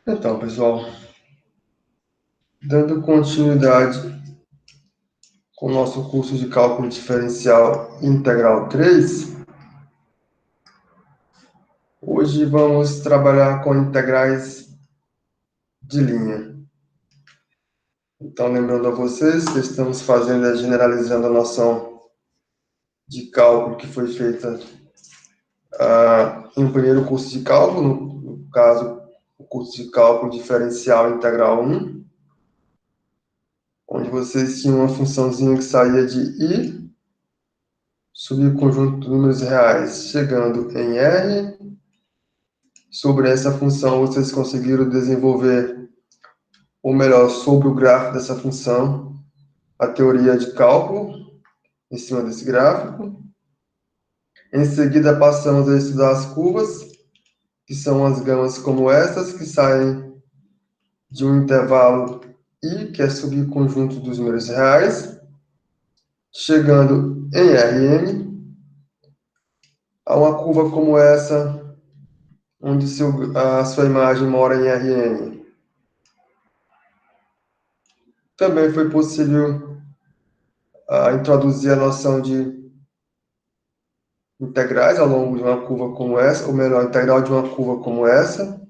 Então, pessoal, dando continuidade com o nosso curso de cálculo diferencial integral 3, hoje vamos trabalhar com integrais de linha. Então, lembrando a vocês que estamos fazendo generalizando a noção de cálculo que foi feita em primeiro curso de cálculo, no caso, o curso de cálculo diferencial integral 1, onde vocês tinham uma funçãozinha que saía de I, subconjunto de números reais, chegando em R. Sobre essa função, vocês conseguiram desenvolver, ou melhor, sobre o gráfico dessa função, a teoria de cálculo em cima desse gráfico. Em seguida, passamos a estudar as curvas, que são as gamas como essas, que saem de um intervalo I, que é subconjunto dos números reais, chegando em Rn, a uma curva como essa, onde a sua imagem mora em Rn. Também foi possível introduzir a noção de integrais ao longo de uma curva como essa, ou melhor, integral de uma curva como essa.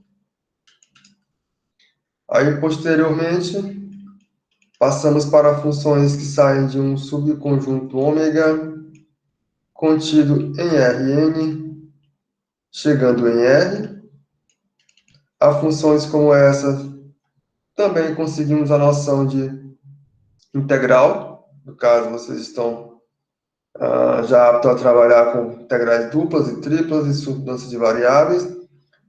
Aí, posteriormente, passamos para funções que saem de um subconjunto ômega contido em Rn, chegando em R. A funções como essa, também conseguimos a noção de integral, no caso, vocês estão já aptos a trabalhar com integrais duplas e triplas e submudança de variáveis.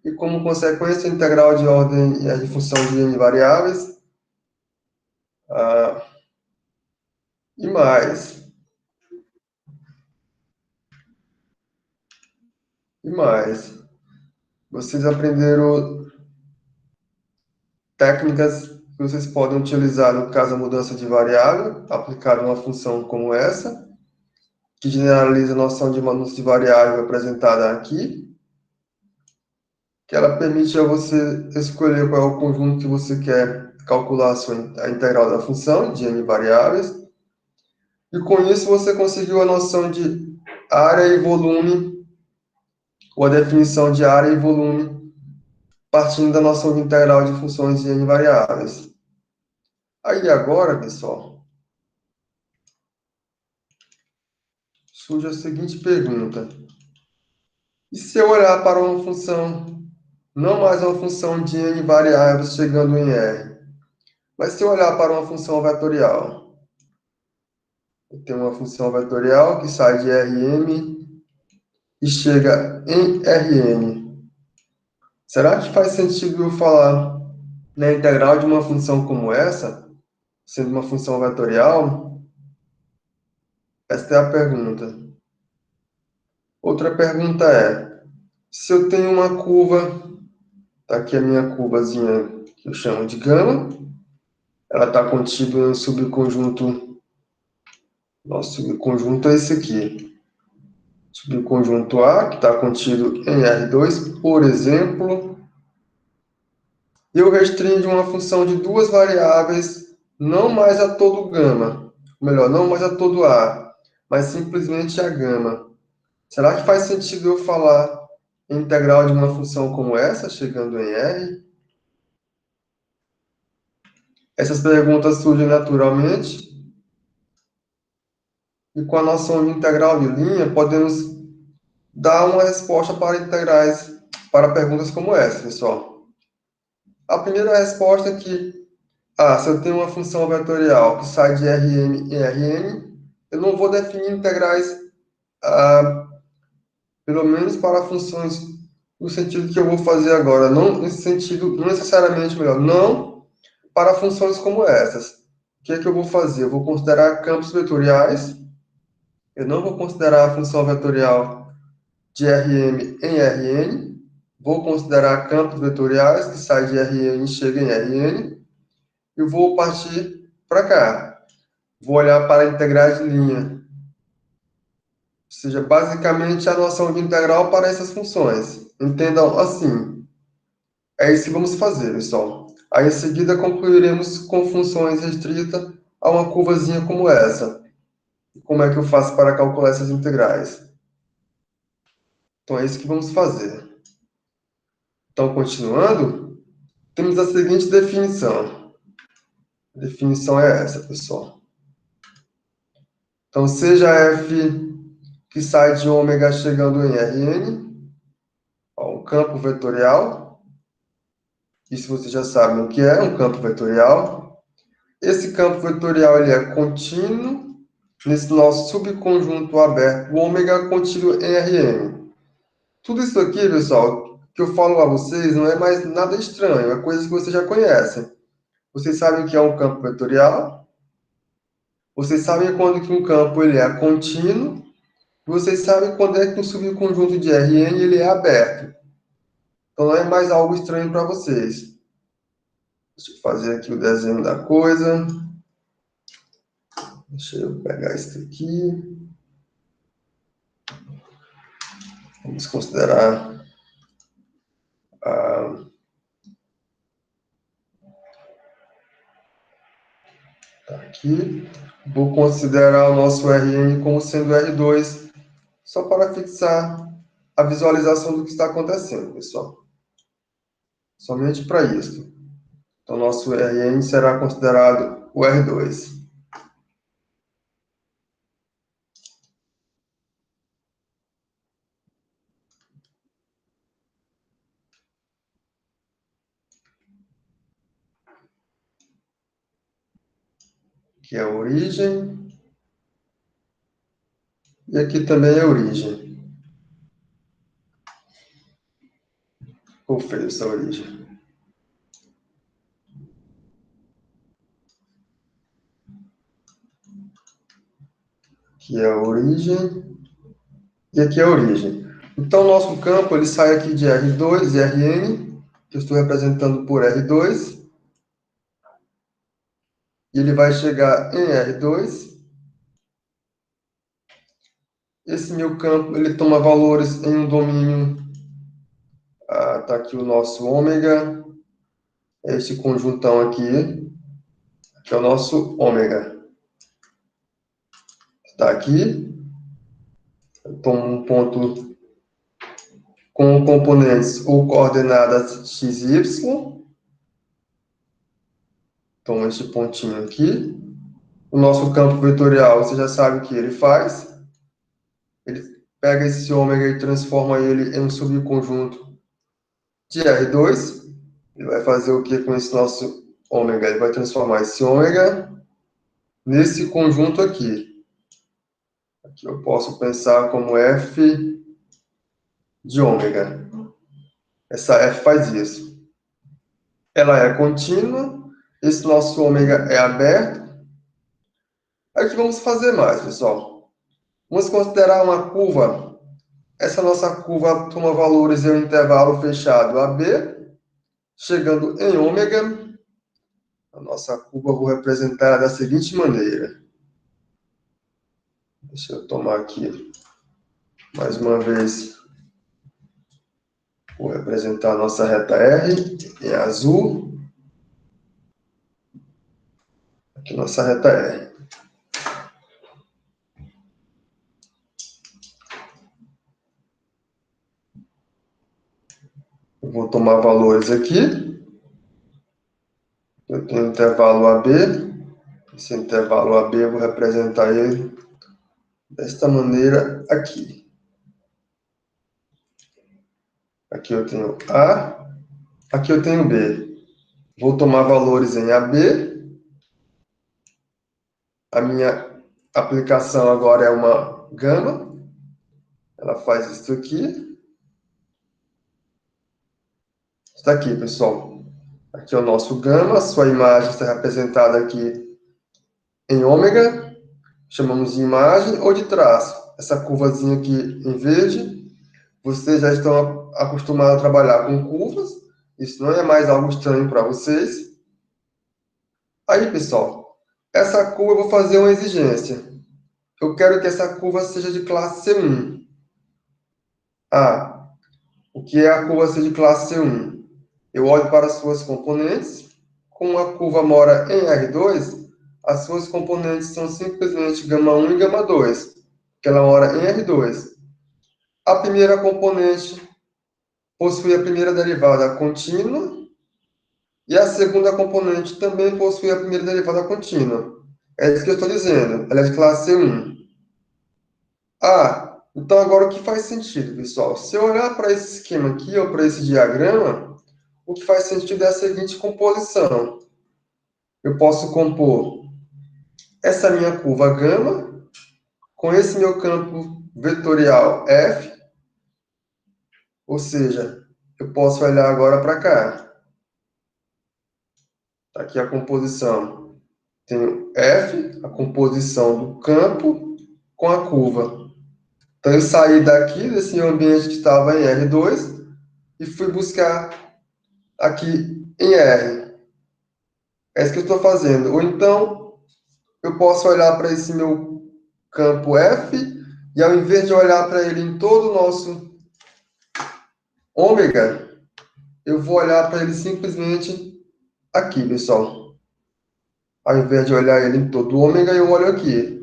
E como consequência, integral de ordem de função de n variáveis. E mais. E mais. Vocês aprenderam técnicas que vocês podem utilizar no caso da mudança de variável, aplicada a uma função como essa, que generaliza a noção de mudança de variável apresentada aqui, que ela permite a você escolher qual é o conjunto que você quer calcular a integral da função de n variáveis. E com isso você conseguiu a noção de área e volume, ou a definição de área e volume, partindo da noção de integral de funções de n variáveis. Aí agora, pessoal, surge a seguinte pergunta. E se eu olhar para uma função, não mais uma função de n variáveis chegando em R, mas se eu olhar para uma função vetorial? Eu tenho uma função vetorial que sai de Rm e chega em Rn. Será que faz sentido eu falar na integral de uma função como essa, sendo uma função vetorial? Esta é a pergunta. Outra pergunta é, se eu tenho uma curva, tá aqui a minha curvazinha que eu chamo de gama, ela está contida em um subconjunto, nosso subconjunto é esse aqui, subconjunto A, que está contido em R2, por exemplo, eu restringo uma função de duas variáveis, não mais a todo gama, ou melhor, não mais a todo A, mas simplesmente a gama. Será que faz sentido eu falar integral de uma função como essa, chegando em R? Essas perguntas surgem naturalmente, e com a noção de integral de linha, podemos dar uma resposta para integrais, para perguntas como essa, pessoal. A primeira resposta é que, se eu tenho uma função vetorial que sai de Rn em Rn, eu não vou definir integrais, pelo menos para funções no sentido que eu vou fazer agora, não nesse sentido, não necessariamente melhor, não para funções como essas. O que é que eu vou fazer? Eu vou considerar campos vetoriais, eu não vou considerar a função vetorial de Rm em Rn, vou considerar campos vetoriais que saem de Rn e chegam em Rn, e vou partir para cá. Vou olhar para integrais de linha, ou seja, basicamente a noção de integral para essas funções. Entendam assim, É isso que vamos fazer, pessoal. Aí, em seguida, concluiremos com funções restritas a uma curvazinha como essa. Como é que eu faço para calcular essas integrais? Então, é isso que vamos fazer. Então, continuando, temos a seguinte definição. A definição é essa, pessoal. Então, seja f que sai de ômega chegando em Rn, ó, um campo vetorial. Isso vocês já sabem o que é um campo vetorial. Esse campo vetorial ele é contínuo nesse nosso subconjunto aberto, o ômega contínuo em Rn. Tudo isso aqui, pessoal, que eu falo a vocês, não é mais nada estranho, é coisa que vocês já conhecem. Vocês sabem o que é um campo vetorial, vocês sabem quando que um campo ele é contínuo, e vocês sabem quando é que um subconjunto de Rn ele é aberto. Então não é mais algo estranho para vocês. Deixa eu fazer aqui o desenho da coisa. Deixa eu pegar isso aqui. Vamos considerar a... Tá aqui. Vou considerar o nosso Rn como sendo R2, só para fixar a visualização do que está acontecendo, pessoal. Somente para isso. Então, nosso Rn será considerado o R2. Que é a origem. E aqui também é a origem. Ficou feio essa origem. Aqui é a origem. E aqui é a origem. Então, o nosso campo ele sai aqui de R2 e Rn, que eu estou representando por R2. E ele vai chegar em R2. Esse meu campo ele toma valores em um domínio. Tá aqui o nosso ômega. Este conjuntão aqui, que é o nosso ômega. Está aqui. Eu tomo um ponto com componentes ou coordenadas x e y. Tomo este pontinho aqui. O nosso campo vetorial, você já sabe o que ele faz. Ele pega esse ômega e transforma ele em um subconjunto de R2. Ele vai fazer o que com esse nosso ômega? Ele vai transformar esse ômega nesse conjunto aqui. Aqui eu posso pensar como f de ômega. Essa f faz isso. Ela é contínua, esse nosso ômega é aberto. Aí o que vamos fazer mais, pessoal? Vamos considerar uma curva. Essa nossa curva toma valores em um intervalo fechado AB, chegando em ômega. A nossa curva eu vou representar da seguinte maneira. Deixa eu tomar aqui mais uma vez. Vou representar a nossa reta R em azul. Aqui nossa reta R. Eu vou tomar valores aqui. Eu tenho um intervalo AB. Esse intervalo AB eu vou representar ele desta maneira aqui. Aqui eu tenho A. Aqui eu tenho B. Vou tomar valores em AB. A minha aplicação agora é uma gama. Ela faz isso aqui. Está aqui, pessoal. Aqui é o nosso gama. Sua imagem está representada aqui em ômega. Chamamos de imagem ou de traço. Essa curvazinha aqui em verde. Vocês já estão acostumados a trabalhar com curvas. Isso não é mais algo estranho para vocês. Aí, pessoal, essa curva eu vou fazer uma exigência. Eu quero que essa curva seja de classe C1. O que é a curva ser de classe C1? Eu olho para as suas componentes. Como a curva mora em R2, as suas componentes são simplesmente gama 1 e gama 2, porque ela mora em R2. A primeira componente possui a primeira derivada contínua e a segunda componente também possui a primeira derivada contínua. É isso que eu estou dizendo. Ela é de classe C1. Ah, então agora o que faz sentido, pessoal? Se eu olhar para esse esquema aqui, ou para esse diagrama, o que faz sentido é a seguinte composição. Eu posso compor essa minha curva gama com esse meu campo vetorial F, ou seja, eu posso olhar agora para cá. Está aqui a composição. Tenho F, a composição do campo com a curva. Então, eu saí daqui, desse meu ambiente que estava em R2, e fui buscar aqui em R. É isso que eu estou fazendo. Ou então, eu posso olhar para esse meu campo F, e ao invés de olhar para ele em todo o nosso ômega, eu vou olhar para ele simplesmente aqui, pessoal. Ao invés de olhar ele em todo o ômega, eu olho aqui.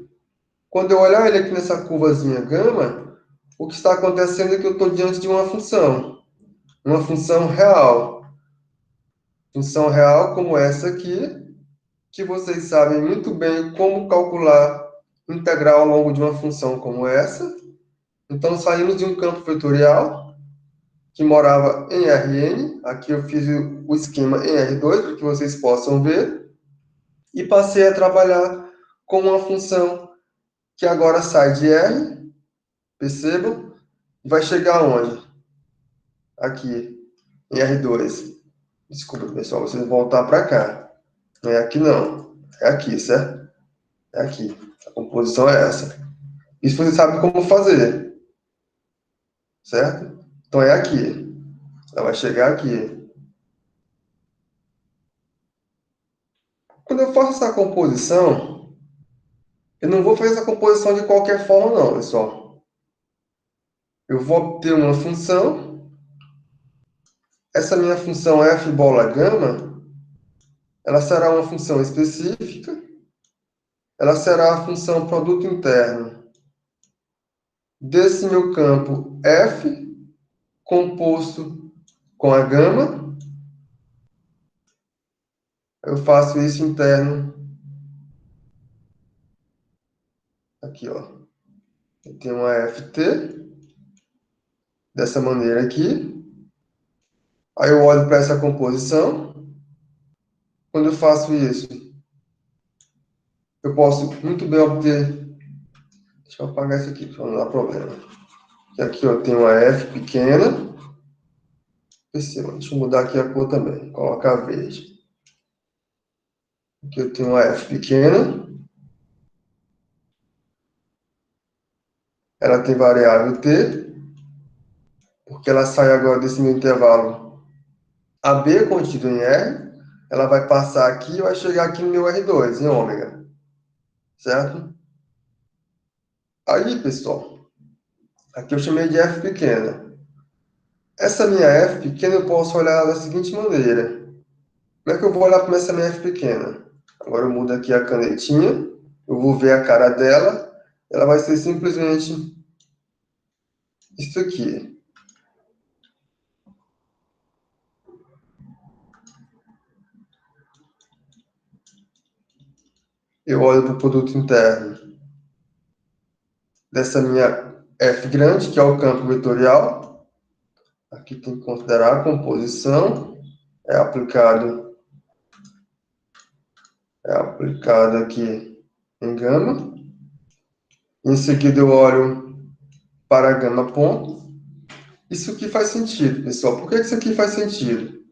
Quando eu olhar ele aqui nessa curvazinha gama, o que está acontecendo é que eu estou diante de uma função real. Função real como essa aqui, que vocês sabem muito bem como calcular integral ao longo de uma função como essa. Então, saímos de um campo vetorial que morava em Rn. Aqui eu fiz o esquema em R2 para que vocês possam ver. E passei a trabalhar com uma função que agora sai de R, percebam, e vai chegar onde? Aqui, em R2. Desculpa, pessoal, vocês vão voltar para cá. Não é aqui não, é aqui, certo? É aqui. A composição é essa. Isso você sabe como fazer, certo? Então é aqui. Ela vai chegar aqui. Quando eu faço essa composição, eu não vou fazer essa composição de qualquer forma, não, pessoal. Eu vou obter uma função. Essa minha função f bola gama, ela será uma função específica. Ela será a função produto interno desse meu campo f, composto com a gama. Eu faço isso interno aqui, ó. Eu tenho uma ft dessa maneira aqui. Aí eu olho para essa composição. Quando eu faço isso, eu posso muito bem obter. Deixa eu apagar isso aqui para não dar problema. E aqui eu tenho uma f pequena. Deixa eu mudar aqui a cor também. Colocar verde. Aqui eu tenho uma f pequena. Ela tem variável t, porque ela sai agora desse meu intervalo AB contido em R. Ela vai passar aqui e vai chegar aqui no meu R2, em ômega. Certo? Aí, pessoal, aqui eu chamei de f pequena. Essa minha f pequena eu posso olhar da seguinte maneira. Como é que eu vou olhar para essa minha f pequena? Agora eu mudo aqui a canetinha. Eu vou ver a cara dela. Ela vai ser simplesmente isso aqui. Eu olho para o produto interno dessa minha f grande, que é o campo vetorial. Aqui tem que considerar a composição. É aplicado aqui em gama. Em seguida eu olho para a gama ponto. Isso aqui faz sentido, pessoal. Por que isso aqui faz sentido?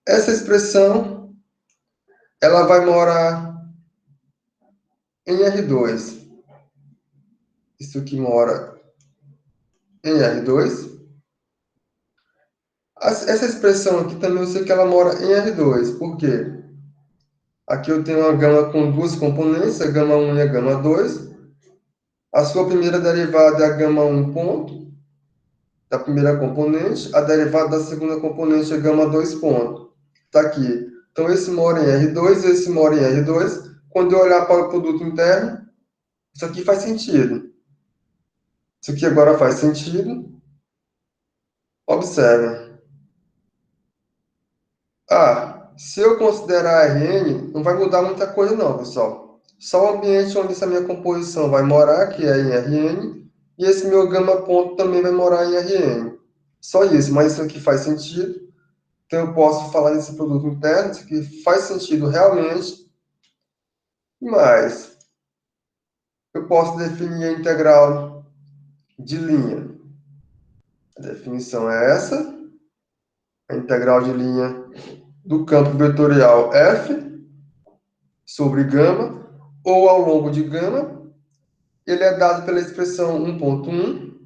Essa expressão, ela vai morar em R2. Isso aqui mora em R2. Essa expressão aqui também eu sei que ela mora em R2. Por quê? Aqui eu tenho uma gama com duas componentes, a gama 1 e a gama 2. A sua primeira derivada é a gama 1 ponto. da primeira componente, a derivada da segunda componente é gama 2 ponto. Está aqui. Então, esse mora em R2, esse mora em R2. Quando eu olhar para o produto interno, isso aqui faz sentido. Isso aqui agora faz sentido. Observe. Se eu considerar Rn, não vai mudar muita coisa não, pessoal. Só o ambiente onde essa minha composição vai morar, que é em Rn, e esse meu gama ponto também vai morar em Rn. Só isso, mas isso aqui faz sentido. Então, eu posso falar desse produto interno, isso aqui faz sentido realmente, mas eu posso definir a integral de linha. A definição é essa, a integral de linha do campo vetorial f sobre gama, ou ao longo de gama, ele é dado pela expressão 1.1.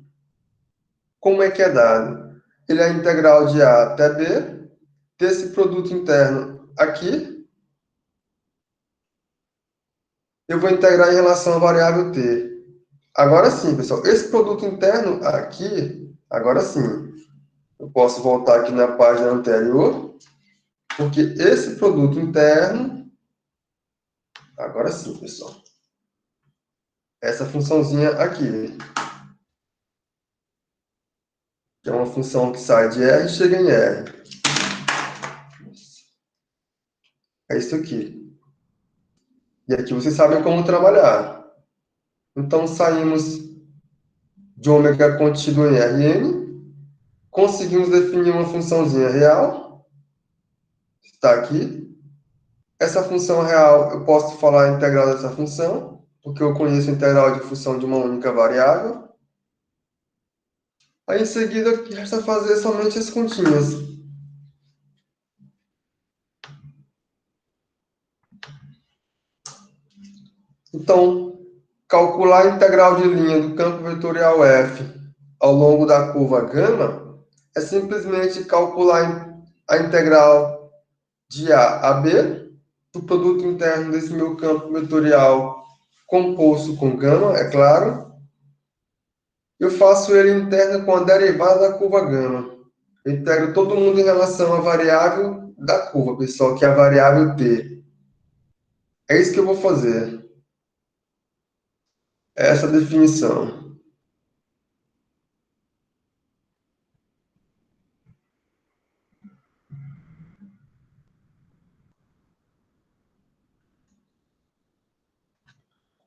Como é que é dado? Ele é a integral de A até B, desse produto interno aqui, eu vou integrar em relação à variável t. Agora sim, pessoal, esse produto interno aqui, agora sim, eu posso voltar aqui na página anterior, porque esse produto interno, agora sim, pessoal, essa funçãozinha aqui, que é uma função que sai de R e chega em R. É isso aqui. E aqui vocês sabem como trabalhar. Então, saímos de ômega contido em Rn, conseguimos definir uma funçãozinha real, está aqui. Essa função real, eu posso falar a integral dessa função, porque eu conheço a integral de função de uma única variável. Aí, em seguida, resta fazer somente as continhas. Então, calcular a integral de linha do campo vetorial f ao longo da curva gama é simplesmente calcular a integral de A a B do produto interno desse meu campo vetorial composto com gama, é claro. Eu faço ele interno com a derivada da curva gama. Eu integro todo mundo em relação à variável da curva, pessoal, que é a variável t. É isso que eu vou fazer. É essa definição.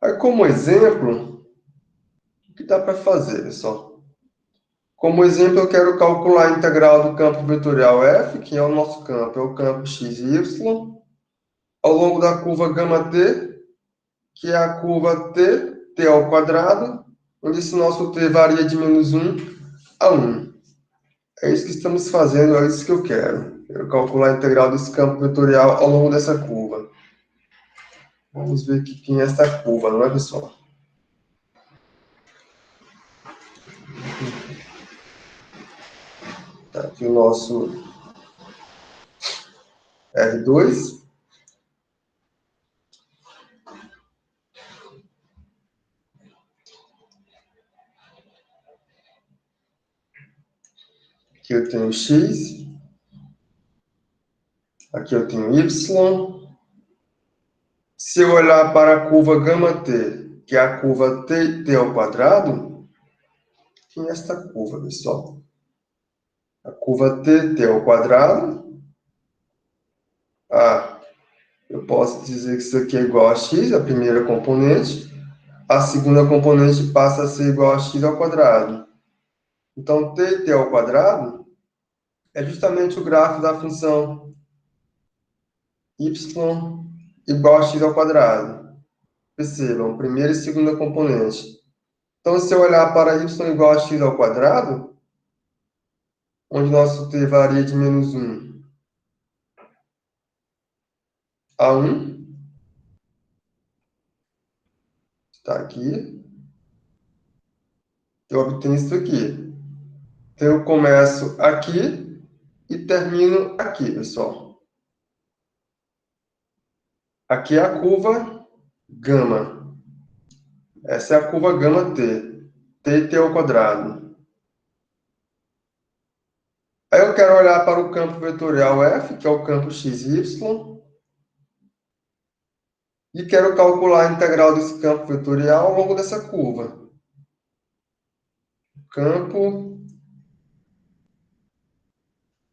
Aí, como exemplo, o que dá para fazer, pessoal? Como exemplo, eu quero calcular a integral do campo vetorial f, que é o nosso campo, é o campo x e y, ao longo da curva gama t, que é a curva t ao quadrado, onde esse nosso t varia de -1 a 1. É isso que estamos fazendo, é isso que eu quero. Quero calcular a integral desse campo vetorial ao longo dessa curva. Vamos ver aqui quem é essa curva, não é, pessoal? Tá aqui o nosso R2. Aqui eu tenho x. Aqui eu tenho y. Se eu olhar para a curva gama t, que é a curva t ao quadrado, quem é esta curva, pessoal? A curva t ao quadrado. Eu posso dizer que isso aqui é igual a x, a primeira componente. A segunda componente passa a ser igual a x ao quadrado. Então, t ao quadrado é justamente o gráfico da função y igual a x ao quadrado. Percebam, primeira e segunda componente. Então, se eu olhar para y igual a x ao quadrado, onde nosso t varia de -1 a 1, está aqui, eu obtenho isso aqui. Então, eu começo aqui e termino aqui, pessoal. Aqui é a curva gama. Essa é a curva gama t. T ao quadrado. Aí eu quero olhar para o campo vetorial F, que é o campo XY, e quero calcular a integral desse campo vetorial ao longo dessa curva. Campo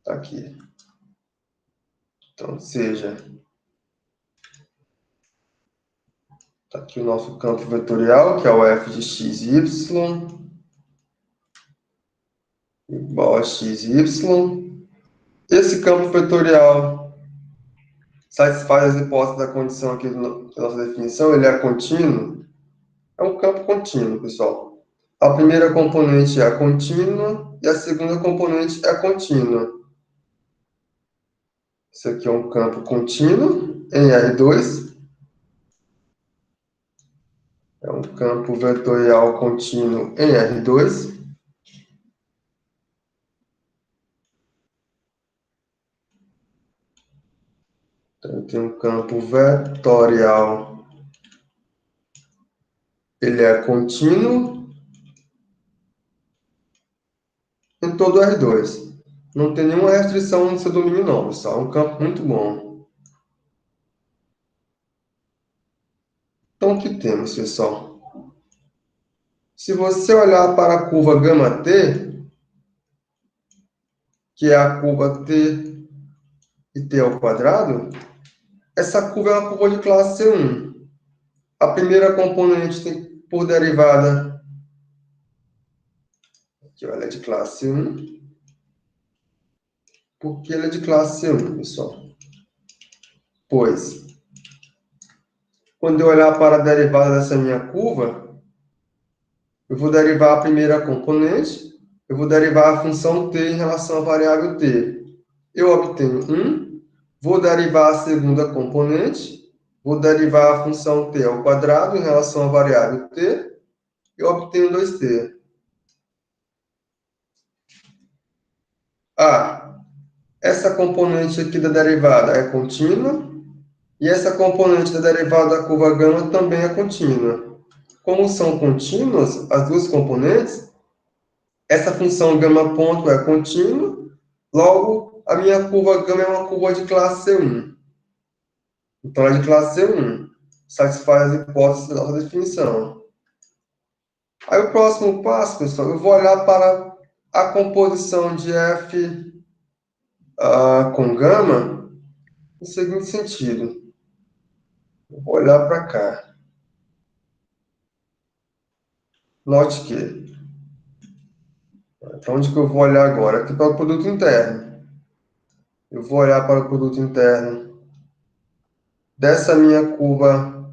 tá aqui. Então, seja, tá aqui o nosso campo vetorial, que é o f de xy, igual a xy. Esse campo vetorial satisfaz as hipóteses da condição aqui da nossa definição, ele é contínuo. É um campo contínuo, pessoal. A primeira componente é contínua e a segunda componente é contínua. Isso aqui é um campo contínuo em R2. É um campo vetorial contínuo em R2. Então, tem um campo vetorial. Ele é contínuo em todo R2. Não tem nenhuma restrição no seu domínio, não, pessoal. É um campo muito bom. Então, o que temos, pessoal? Se você olhar para a curva γt, que é a curva t e t ao quadrado, essa curva é uma curva de classe C1. A primeira componente tem por derivada, aqui ela é de classe 1. Por que ela é de classe 1, pessoal? Pois, quando eu olhar para a derivada dessa minha curva, eu vou derivar a primeira componente, eu vou derivar a função t em relação à variável t. Eu obtenho 1, vou derivar a segunda componente, vou derivar a função t ao quadrado em relação à variável t, eu obtenho 2t. Essa componente aqui da derivada é contínua, e essa componente da derivada da curva gama também é contínua. Como são contínuas as duas componentes, essa função gama ponto é contínua, logo a minha curva gama é uma curva de classe C1. Então, é de classe C1. Satisfaz as hipóteses da nossa definição. Aí, o próximo passo, pessoal, eu vou olhar para a composição de F com gama no seguinte sentido. Eu vou olhar para cá. Note que, para onde que eu vou olhar agora? Aqui para o produto interno. Eu vou olhar para o produto interno dessa minha curva,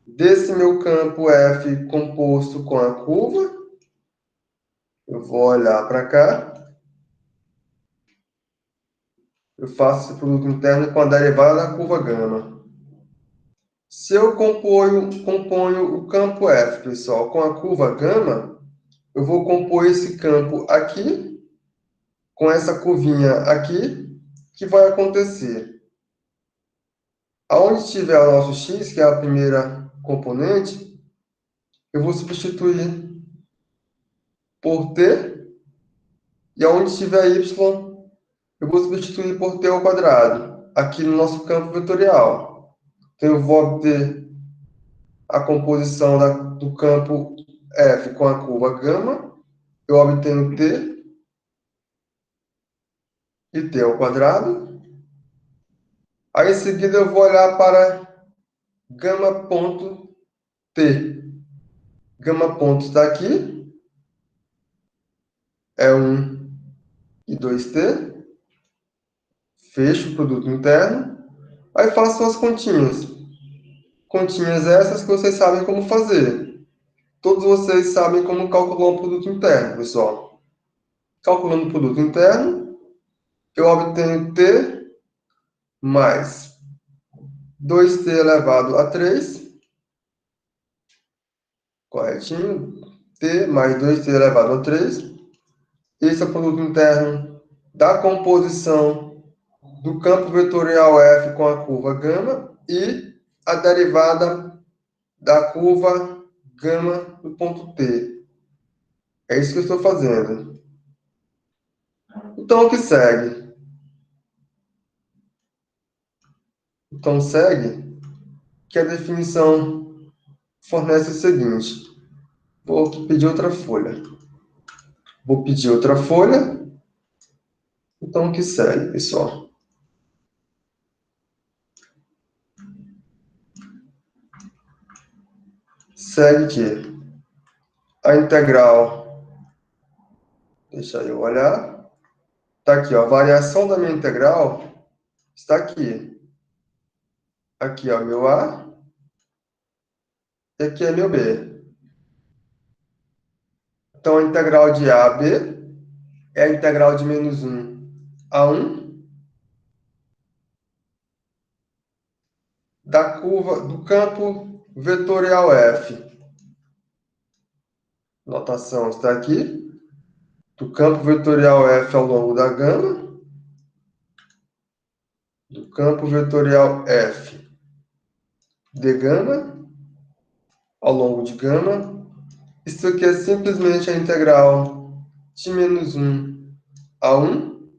desse meu campo F composto com a curva. Eu vou olhar para cá. Eu faço esse produto interno com a derivada da curva gama. Se eu componho o campo F, pessoal, com a curva gama, eu vou compor esse campo aqui, com essa curvinha aqui, que vai acontecer. Aonde tiver o nosso x, que é a primeira componente, eu vou substituir por t, e aonde tiver y, eu vou substituir por t ao quadrado, aqui no nosso campo vetorial. Então, eu vou obter a composição do campo F com a curva gama, eu obtenho t e t ao quadrado. Aí, em seguida, eu vou olhar para gama ponto t. Gama ponto está aqui, é 1 e 2t. Fecho o produto interno. Aí faço as continhas. Continhas essas que vocês sabem como fazer. Todos vocês sabem como calcular um produto interno, pessoal. Calculando o produto interno, eu obtenho t mais 2t elevado a 3, corretinho? T mais 2t elevado a 3. Esse é o produto interno da composição do campo vetorial F com a curva gama e a derivada da curva gama do ponto T. É isso que eu estou fazendo. Então, o que segue? Então, segue que a definição fornece o seguinte. Vou pedir outra folha. Vou pedir outra folha. Então, o que segue, pessoal? Segue que a integral, deixa eu olhar, está aqui, ó, a variação da minha integral está aqui. Aqui é o meu A e aqui é meu B. Então, a integral de A a B é a integral de menos 1 a 1 da curva do campo vetorial F. Notação está aqui. Do campo vetorial F ao longo da gama. Do campo vetorial F de gama ao longo de gama. Isso aqui é simplesmente a integral de menos 1 a 1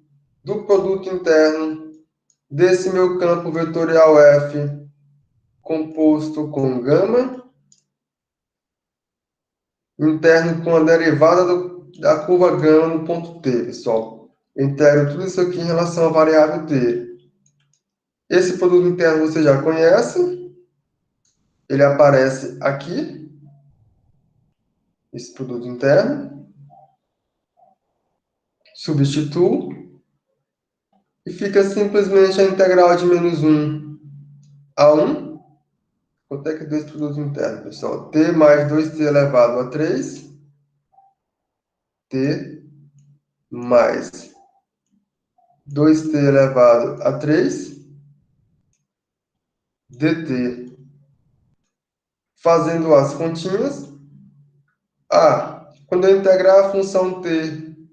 do produto interno desse meu campo vetorial F composto com gama interno com a derivada da curva gama no ponto T, pessoal. Eu integro tudo isso aqui em relação à variável T. Esse produto interno você já conhece. Ele aparece aqui. Esse produto interno. Substituo. E fica simplesmente a integral de menos 1 a 1. Quanto é que deu esse produto interno, pessoal? T mais 2t elevado a 3. T mais 2t elevado a 3 dt. Fazendo as continhas, quando eu integrar a função t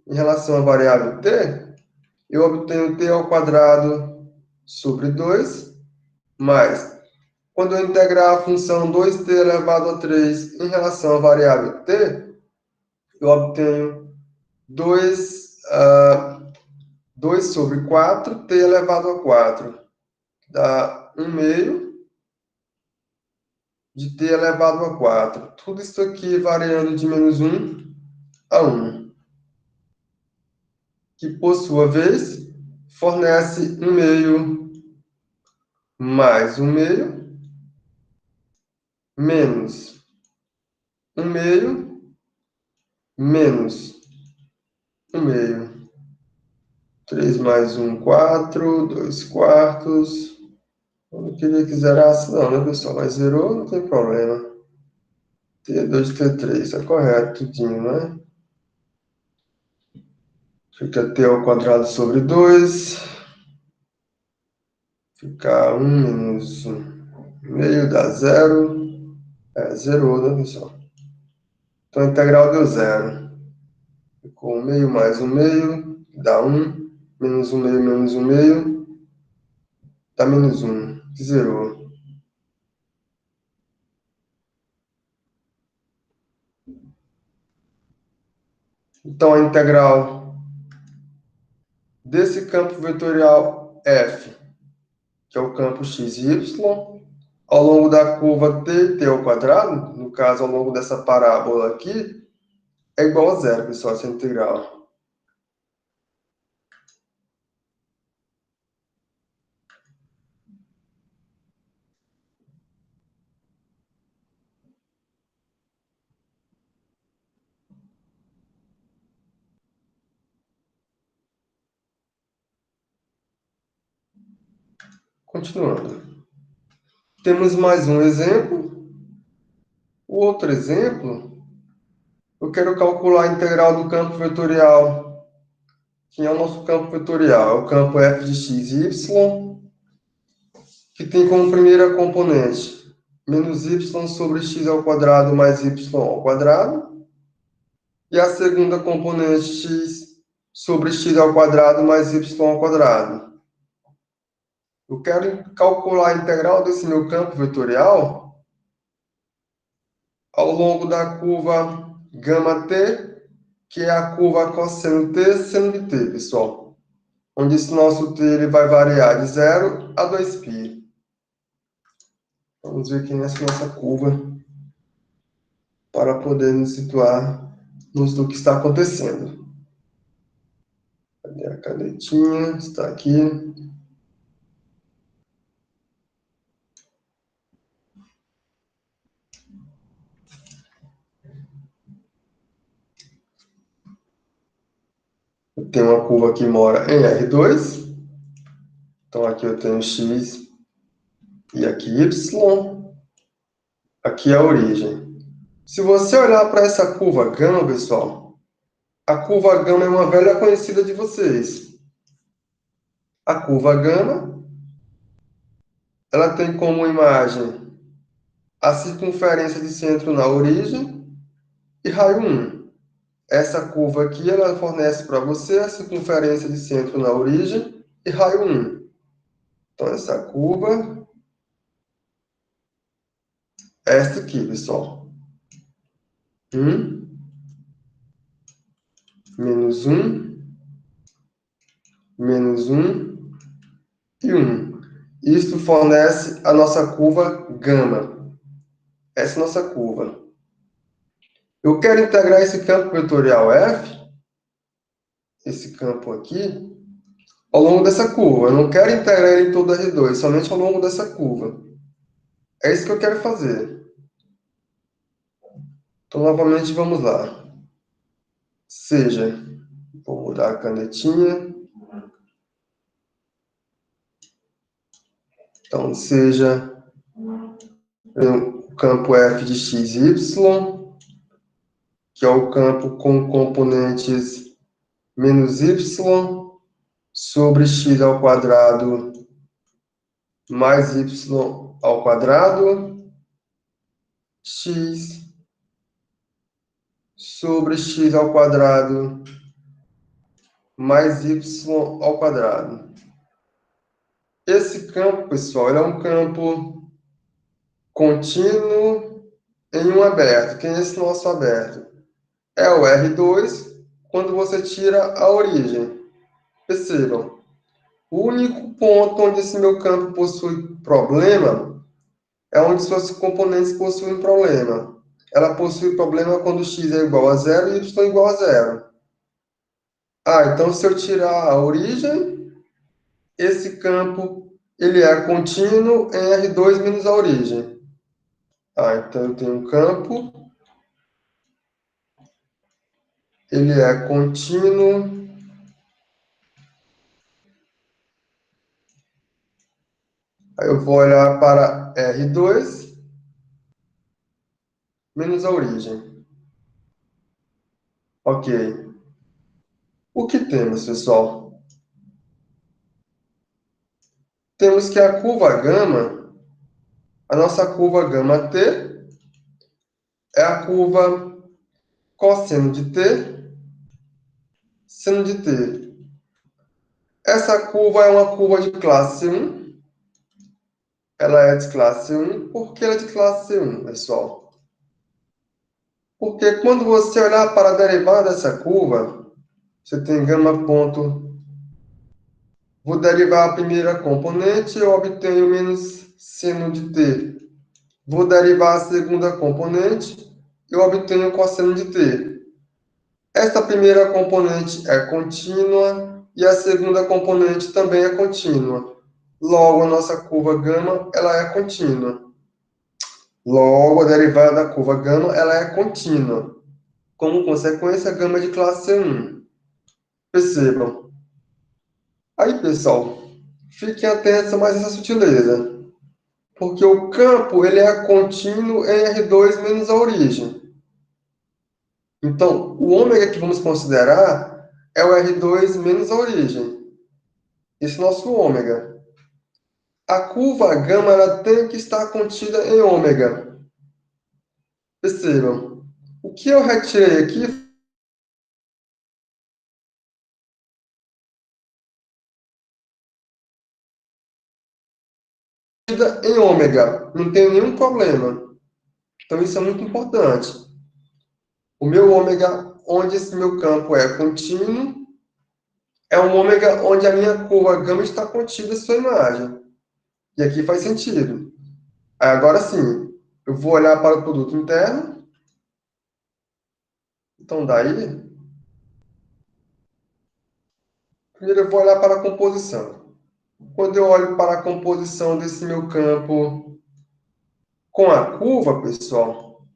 em relação à variável t, eu obtenho t ao quadrado sobre 2, mais, quando eu integrar a função 2t elevado a 3 em relação à variável t, eu obtenho 2 sobre 4t elevado a 4, dá 1 meio de t elevado a 4. Tudo isso aqui variando de menos 1 a 1. Que, por sua vez, fornece 1 meio mais 1 meio menos 1 meio menos 1 meio. 3 mais 1, 4, 2 quartos. Eu não queria que zerasse não, né, pessoal? Mas zerou, não tem problema. T2, T3, é correto, tudinho, né? Fica t ao quadrado sobre 2. Fica 1 menos 1 meio dá 0. Zerou, né, pessoal? Então, a integral deu 0. Ficou 1 meio mais 1 meio, dá 1. Menos 1 meio menos 1 meio, dá menos 1. Zerou. Então, a integral desse campo vetorial F, que é o campo xy, ao longo da curva t ao quadrado, no caso, ao longo dessa parábola aqui, é igual a 0, pessoal, essa integral. Continuando. Temos mais um exemplo. O outro exemplo, eu quero calcular a integral do campo vetorial. Quem é o nosso campo vetorial? É o campo f de x e y, que tem como primeira componente menos y sobre x ao quadrado mais y ao quadrado. E a segunda componente x sobre x ao quadrado mais y ao quadrado. Eu quero calcular a integral desse meu campo vetorial ao longo da curva γt, que é a curva cosseno T seno de T, pessoal. Onde esse nosso T ele vai variar de 0 a 2π. Vamos ver aqui nessa nossa curva para poder nos situar no que está acontecendo. Cadê a canetinha? Está aqui. Eu tenho uma curva que mora em R2. Então, aqui eu tenho x e aqui y. Aqui é a origem. Se você olhar para essa curva gama, pessoal, a curva gama é uma velha conhecida de vocês. A curva gama, ela tem como imagem a circunferência de centro na origem e raio 1. Essa curva aqui, ela fornece para você a circunferência de centro na origem e raio 1. Então, essa curva é esta aqui, pessoal. 1, menos 1, menos 1 e 1. Isto fornece a nossa curva gama. Essa é a nossa curva. Eu quero integrar esse campo vetorial F, esse campo aqui, ao longo dessa curva. Eu não quero integrar ele em todo R2, somente ao longo dessa curva. É isso que eu quero fazer. Então, novamente, vamos lá. Seja, vou mudar a canetinha. Então, seja o campo f de x e y, que é o campo com componentes menos y sobre x ao quadrado mais y ao quadrado, x sobre x ao quadrado mais y ao quadrado. Esse campo, pessoal, ele é um campo contínuo em um aberto. Quem é esse nosso aberto? É o R2 quando você tira a origem. Percebam, o único ponto onde esse meu campo possui problema é onde suas componentes possuem problema. Ela possui problema quando x é igual a 0 e y é igual a 0. Então se eu tirar a origem, esse campo ele é contínuo em R2 menos a origem. Então eu tenho um campo, ele é contínuo Aí eu vou olhar para R2 menos a origem. Ok. O que temos, pessoal? Temos que a curva gama, a nossa curva gama T, é a curva cosseno de T, seno de T. Essa curva é uma curva de classe 1. Ela é de classe 1. Por que ela é de classe 1, pessoal? Porque quando você olhar para a derivada dessa curva, você tem gama ponto. Vou derivar a primeira componente, eu obtenho menos seno de t. Vou derivar a segunda componente, eu obtenho cosseno de t. Esta primeira componente é contínua e a segunda componente também é contínua. Logo, a nossa curva gama ela é contínua. Logo, a derivada da curva gama ela é contínua. Como consequência, a gama é de classe 1. Percebam. Aí, pessoal, fiquem atentos a mais essa sutileza. Porque o campo ele é contínuo em R2 menos a origem. Então, o ômega que vamos considerar é o R2 menos a origem. Esse é o nosso ômega. A curva gama ela tem que estar contida em ômega. Percebam. O que eu retirei aqui em ômega. Não tem nenhum problema. Então, isso é muito importante. O meu ômega onde esse meu campo é contínuo, é um ômega onde a minha curva gama está contida em sua imagem. E aqui faz sentido. Aí, agora sim, eu vou olhar para o produto interno. Então, daí, primeiro eu vou olhar para a composição. Quando eu olho para a composição desse meu campo com a curva, pessoal,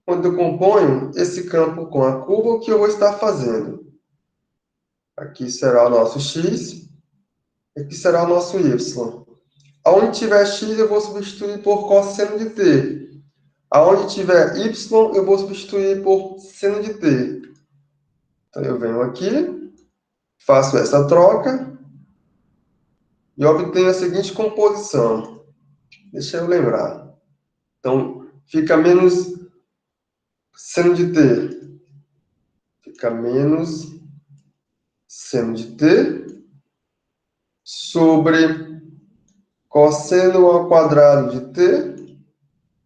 quando eu componho esse campo com a curva, o que eu vou estar fazendo? Aqui será o nosso x, aqui será o nosso y. Aonde tiver x, eu vou substituir por cosseno de t. Aonde tiver y, eu vou substituir por seno de t. Então, eu venho aqui, faço essa troca e obtenho a seguinte composição. Deixa eu lembrar. Então, fica menos seno de t. Fica menos seno de t sobre cosseno ao quadrado de t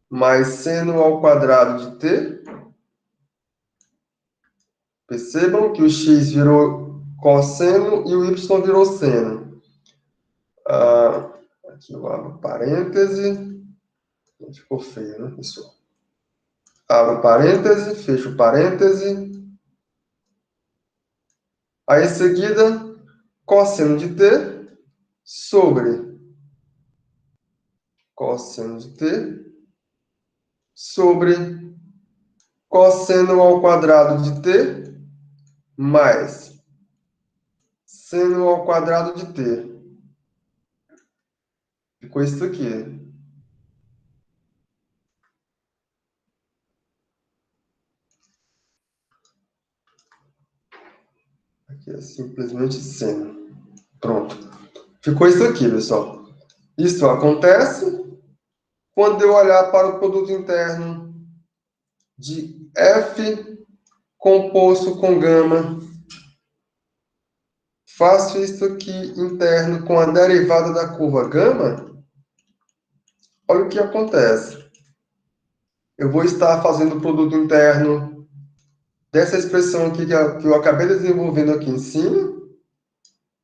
mais seno ao quadrado de t. Percebam que o x virou cosseno e o y virou seno. Aqui eu abro parêntese. Ficou feio, né, pessoal? Abro parêntese, fecho parêntese. Aí, em seguida, cosseno de t sobre cosseno de t sobre cosseno ao quadrado de t mais seno ao quadrado de t. Ficou isso aqui. Aqui é simplesmente seno. Pronto. Ficou isso aqui, pessoal. Isso acontece quando eu olhar para o produto interno de F composto com gama. Faço isso aqui interno com a derivada da curva gama. Olha o que acontece. Eu vou estar fazendo o produto interno dessa expressão aqui que eu acabei desenvolvendo aqui em cima.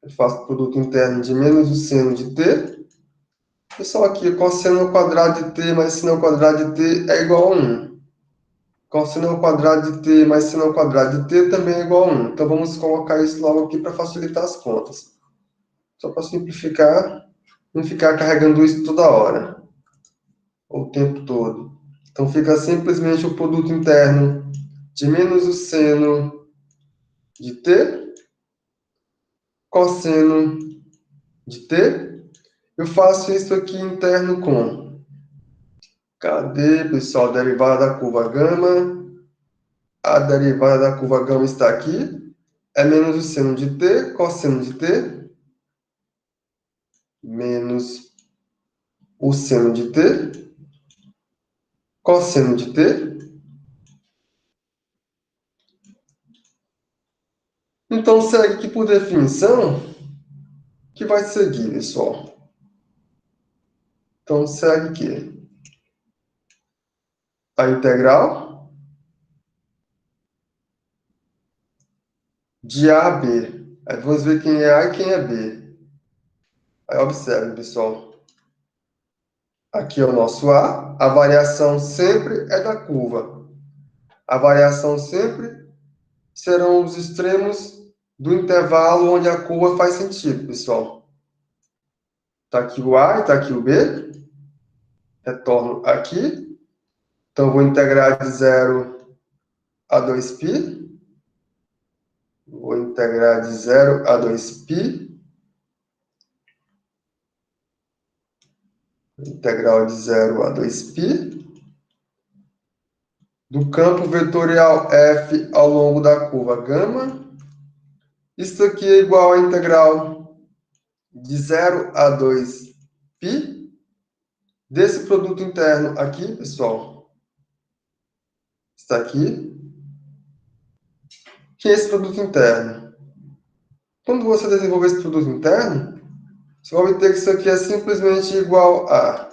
Eu faço o produto interno de menos o seno de t. Pessoal, aqui, cosseno ao quadrado de t mais seno ao quadrado de t é igual a 1. Cosseno ao quadrado de t mais seno ao quadrado de t também é igual a 1. Então, vamos colocar isso logo aqui para facilitar as contas. Só para simplificar, não ficar carregando isso toda hora, ou o tempo todo. Então, fica simplesmente o produto interno de menos o seno de t, cosseno de t. Eu faço isso aqui interno com... Cadê, pessoal? A derivada da curva gama. A derivada da curva gama está aqui. É menos o seno de t, cosseno de t, menos o seno de t, cosseno de t. Então, segue aqui por definição que vai seguir, pessoal. Então, segue aqui a integral de A a B. Aí vamos ver quem é A e quem é B. Aí, observe, pessoal. Aqui é o nosso A variação sempre é da curva. A variação sempre serão os extremos do intervalo onde a curva faz sentido, pessoal. Está aqui o A e está aqui o B. Retorno aqui. Então, vou integrar de 0 a 2π. Vou integrar de 0 a 2π. Integral de 0 a 2π. Do campo vetorial f ao longo da curva gama. Isso aqui é igual à integral de 0 a 2π desse produto interno aqui, pessoal. Está aqui. Que é esse produto interno? Quando você desenvolver esse produto interno, você vai obter que isso aqui é simplesmente igual a...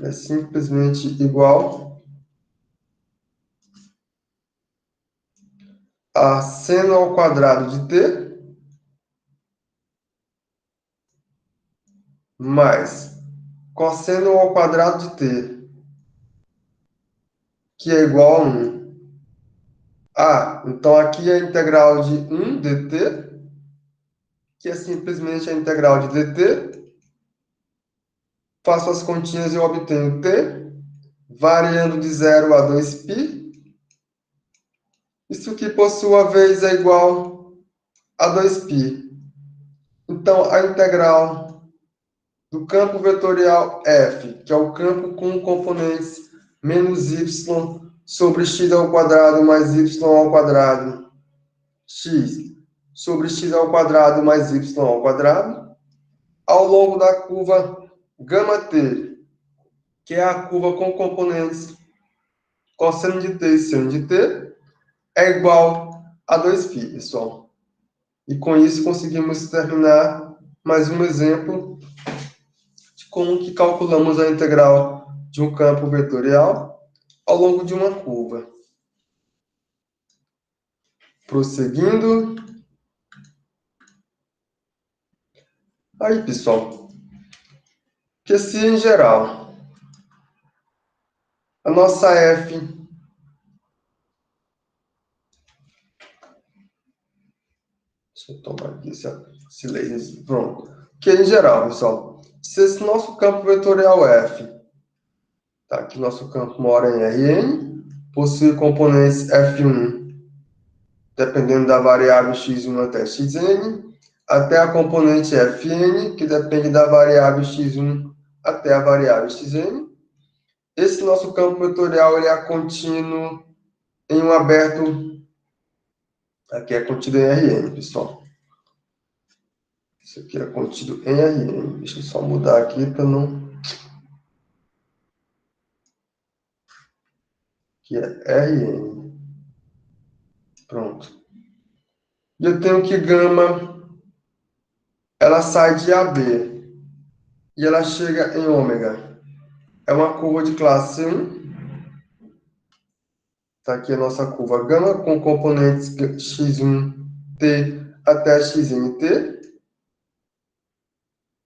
É simplesmente igual a seno ao quadrado de t mais cosseno ao quadrado de t, que é igual a 1. Então aqui é a integral de 1 dt, que é simplesmente a integral de dt. Faço as continhas e eu obtenho t, variando de 0 a 2π. Isso aqui, por sua vez, é igual a 2π. Então, a integral do campo vetorial f, que é o campo com componentes menos y sobre x ao quadrado mais y ao quadrado, x sobre x ao quadrado mais y ao quadrado, ao longo da curva γt, que é a curva com componentes cosseno de t e seno de t, é igual a 2π, pessoal. E com isso conseguimos terminar mais um exemplo de como que calculamos a integral de um campo vetorial ao longo de uma curva. Prosseguindo. Aí, pessoal, que se em geral a nossa f deixa eu tomar aqui esse laser. Pronto. Que em geral, pessoal, se esse nosso campo vetorial f, tá, aqui nosso campo mora em Rn, possui componentes f1, dependendo da variável x1 até xn, até a componente fn, que depende da variável x1 até a variável xn. Esse nosso campo vetorial ele é contínuo em um aberto, aqui é contido em Rn, pessoal. Isso aqui é contido em Rn. Deixa eu só mudar aqui para não... Aqui é Rn. Pronto. E eu tenho que gama, ela sai de AB e ela chega em ômega. É uma curva de classe 1. Está aqui a nossa curva gama com componentes x1t até xnt.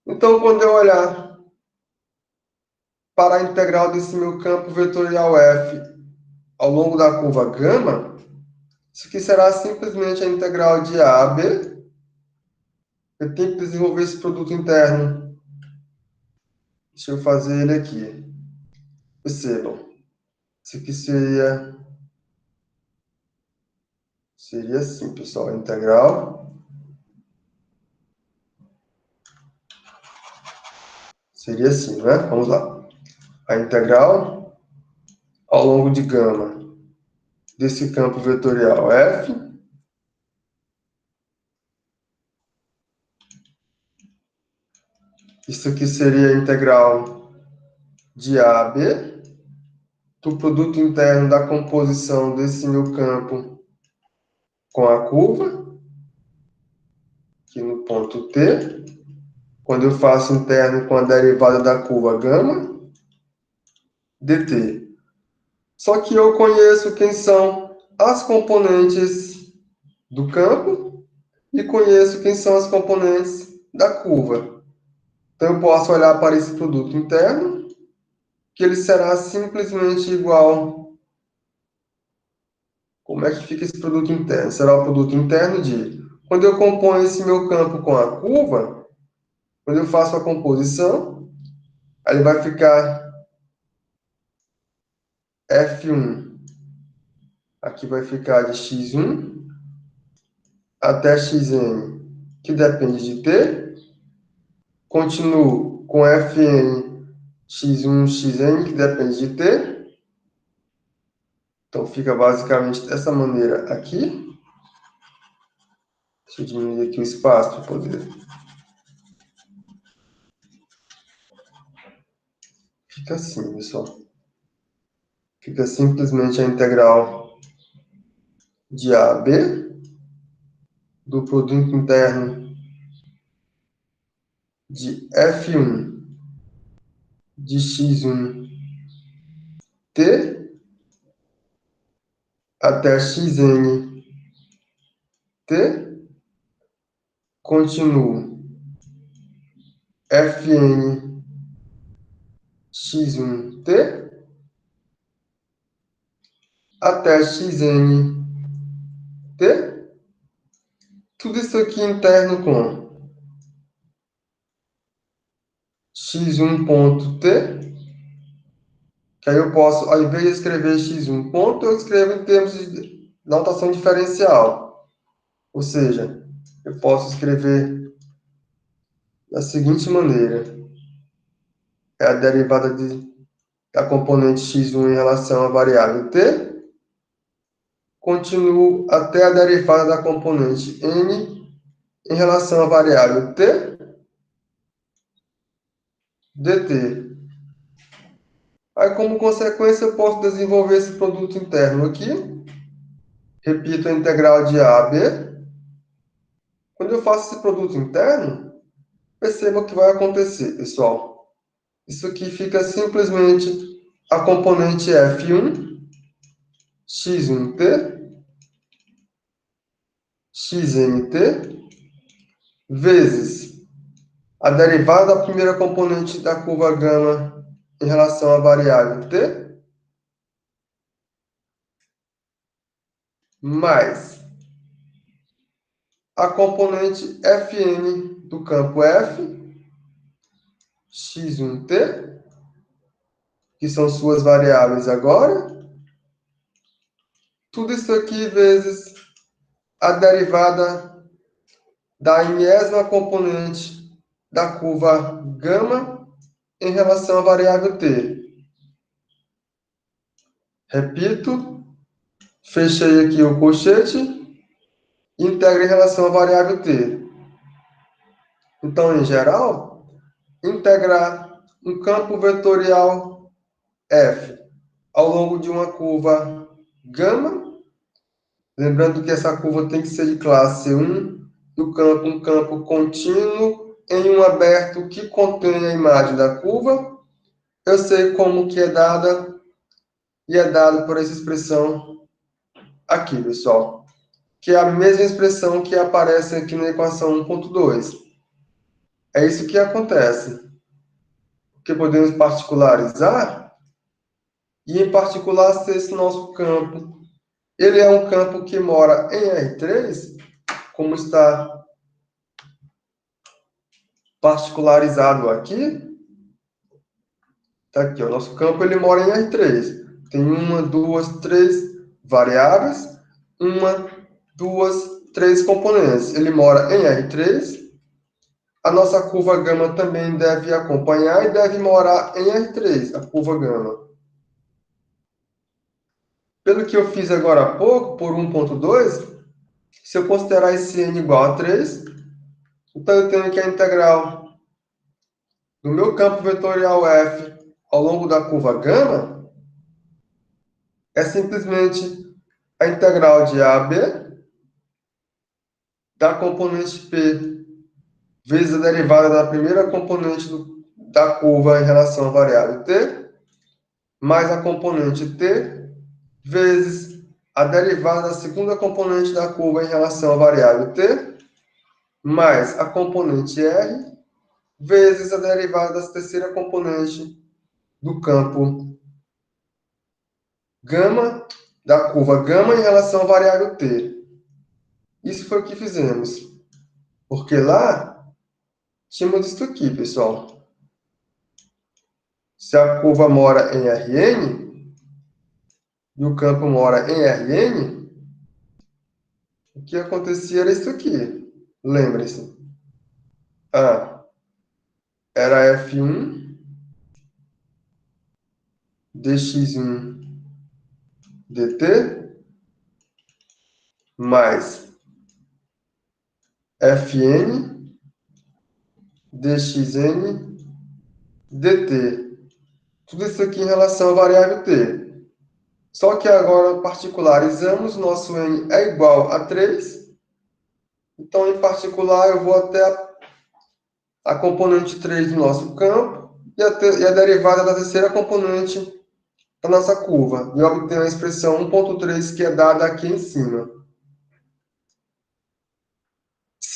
Então, quando eu olhar para a integral desse meu campo vetorial f ao longo da curva gama, isso aqui será simplesmente a integral de a a b. Eu tenho que desenvolver esse produto interno. Deixa eu fazer ele aqui. Percebam. Isso aqui seria assim, pessoal. A integral seria assim, né? Vamos lá. A integral ao longo de gama desse campo vetorial f isso aqui seria a integral de a a b do produto interno da composição desse meu campo com a curva, aqui no ponto T, quando eu faço interno com a derivada da curva gama, dt. Só que eu conheço quem são as componentes do campo e conheço quem são as componentes da curva. Então, eu posso olhar para esse produto interno, que ele será simplesmente igual. Como é que fica esse produto interno? Será o produto interno de... Quando eu componho esse meu campo com a curva, quando eu faço a composição, aí ele vai ficar F1. Aqui vai ficar de x1 até xn, que depende de t. Continuo com Fn x1, xn, que depende de t. Então, fica basicamente dessa maneira aqui. Deixa eu diminuir aqui o espaço para poder... Fica assim, pessoal. Fica simplesmente a integral de A a B do produto interno de F1 de x1 t até xn continuo Fn x1t até xn t. Tudo isso aqui interno com x1.t, que aí eu posso, ao invés de escrever x1 ponto, eu escrevo em termos de notação diferencial. Ou seja, eu posso escrever da seguinte maneira. É a derivada da componente x1 em relação à variável t. Continuo até a derivada da componente n em relação à variável t dt. Aí, como consequência, eu posso desenvolver esse produto interno aqui. Repito a integral de a a b. Quando eu faço esse produto interno, perceba o que vai acontecer, pessoal. Isso aqui fica simplesmente a componente f1, x1t, xnt, vezes a derivada da primeira componente da curva gama em relação à variável t, mais a componente Fn do campo F, x1t, que são suas variáveis agora. Tudo isso aqui vezes a derivada da enésima componente da curva gama em relação à variável t. Repito, fechei aqui o colchete e integro em relação à variável t. Então, em geral, integrar um campo vetorial f ao longo de uma curva gama, lembrando que essa curva tem que ser de classe 1, e o campo um campo contínuo em um aberto que contém a imagem da curva. Eu sei como que é dada, e é dado por essa expressão aqui, pessoal, que é a mesma expressão que aparece aqui na equação 1.2. É isso que acontece. Que podemos particularizar, e em particular, se esse nosso campo ele é um campo que mora em R3, como está particularizado aqui, está aqui, o nosso campo ele mora em R3. Tem uma, duas, três variáveis, uma, duas, três componentes. Ele mora em R3. A nossa curva gama também deve acompanhar e deve morar em R3, a curva gama. Pelo que eu fiz agora há pouco, por 1.2, se eu considerar esse n igual a 3, então eu tenho que a integral do meu campo vetorial f ao longo da curva gama é simplesmente a integral de a a b da componente p vezes a derivada da primeira componente da curva em relação à variável t, mais a componente t vezes a derivada da segunda componente da curva em relação à variável t, mais a componente r, vezes a derivada da terceira componente do campo gama, da curva gama em relação à variável t. Isso foi o que fizemos. Porque lá, tínhamos isso aqui, pessoal. Se a curva mora em Rn, e o campo mora em Rn, o que acontecia era isso aqui. Lembre-se. A era F1 dx1 dt mais Fn dxn dt. Tudo isso aqui em relação à variável t. Só que agora particularizamos, nosso n é igual a 3. Então, em particular, eu vou até a componente 3 do nosso campo e a derivada da terceira componente da nossa curva. E eu obtenho a expressão 1.3 que é dada aqui em cima.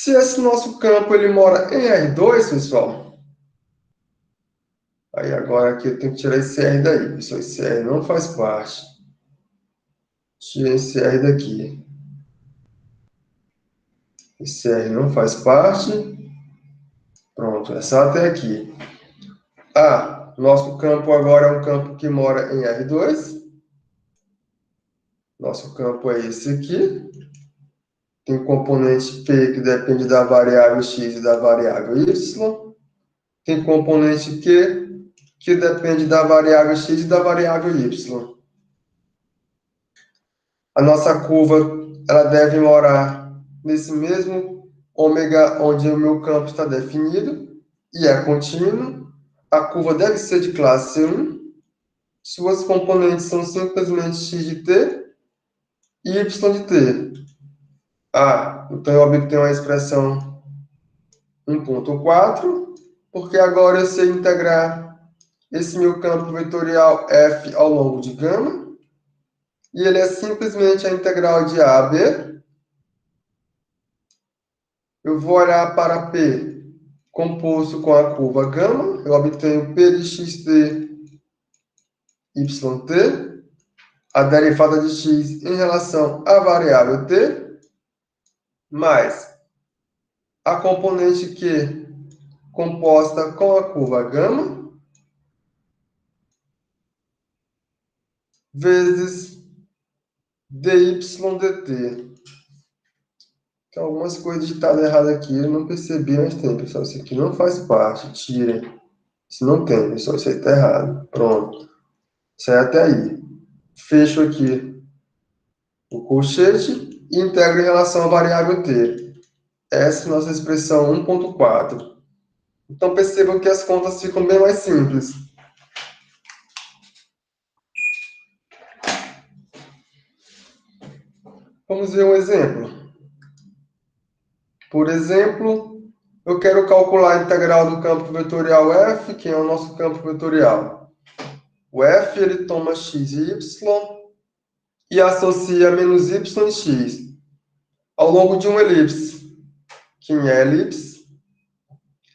Se esse nosso campo ele mora em R2, pessoal, aí agora aqui eu tenho que tirar esse R daí, pessoal. Esse R não faz parte. Tira esse R daqui. Esse R não faz parte. Pronto, é só até aqui. Nosso campo agora é um campo que mora em R2. Nosso campo é esse aqui. Tem o componente P, que depende da variável x e da variável y. Tem componente Q, que depende da variável x e da variável y. A nossa curva ela deve morar nesse mesmo ômega onde o meu campo está definido e é contínuo. A curva deve ser de classe C1. Suas componentes são simplesmente x de t e y de t. Então eu obtenho a expressão 1.4, porque agora eu sei integrar esse meu campo vetorial f ao longo de gama, e ele é simplesmente a integral de a a b. Eu vou olhar para P composto com a curva gama, eu obtenho P de xt, yt, a derivada de x em relação à variável t, mais a componente Q composta com a curva gama, vezes dy dt. Tem algumas coisas digitadas erradas aqui, eu não percebi, mas tem, pessoal. Isso aqui não faz parte, tirem. Isso não tem, pessoal, isso aí está errado. Pronto. Isso aí até aí. Fecho aqui o colchete e integro em relação à variável t. Essa é a nossa expressão 1.4. Então, percebam que as contas ficam bem mais simples. Vamos ver um exemplo. Por exemplo, eu quero calcular a integral do campo vetorial f, que é o nosso campo vetorial. O f ele toma x e y e associa menos y e x ao longo de uma elipse. Quem é elipse?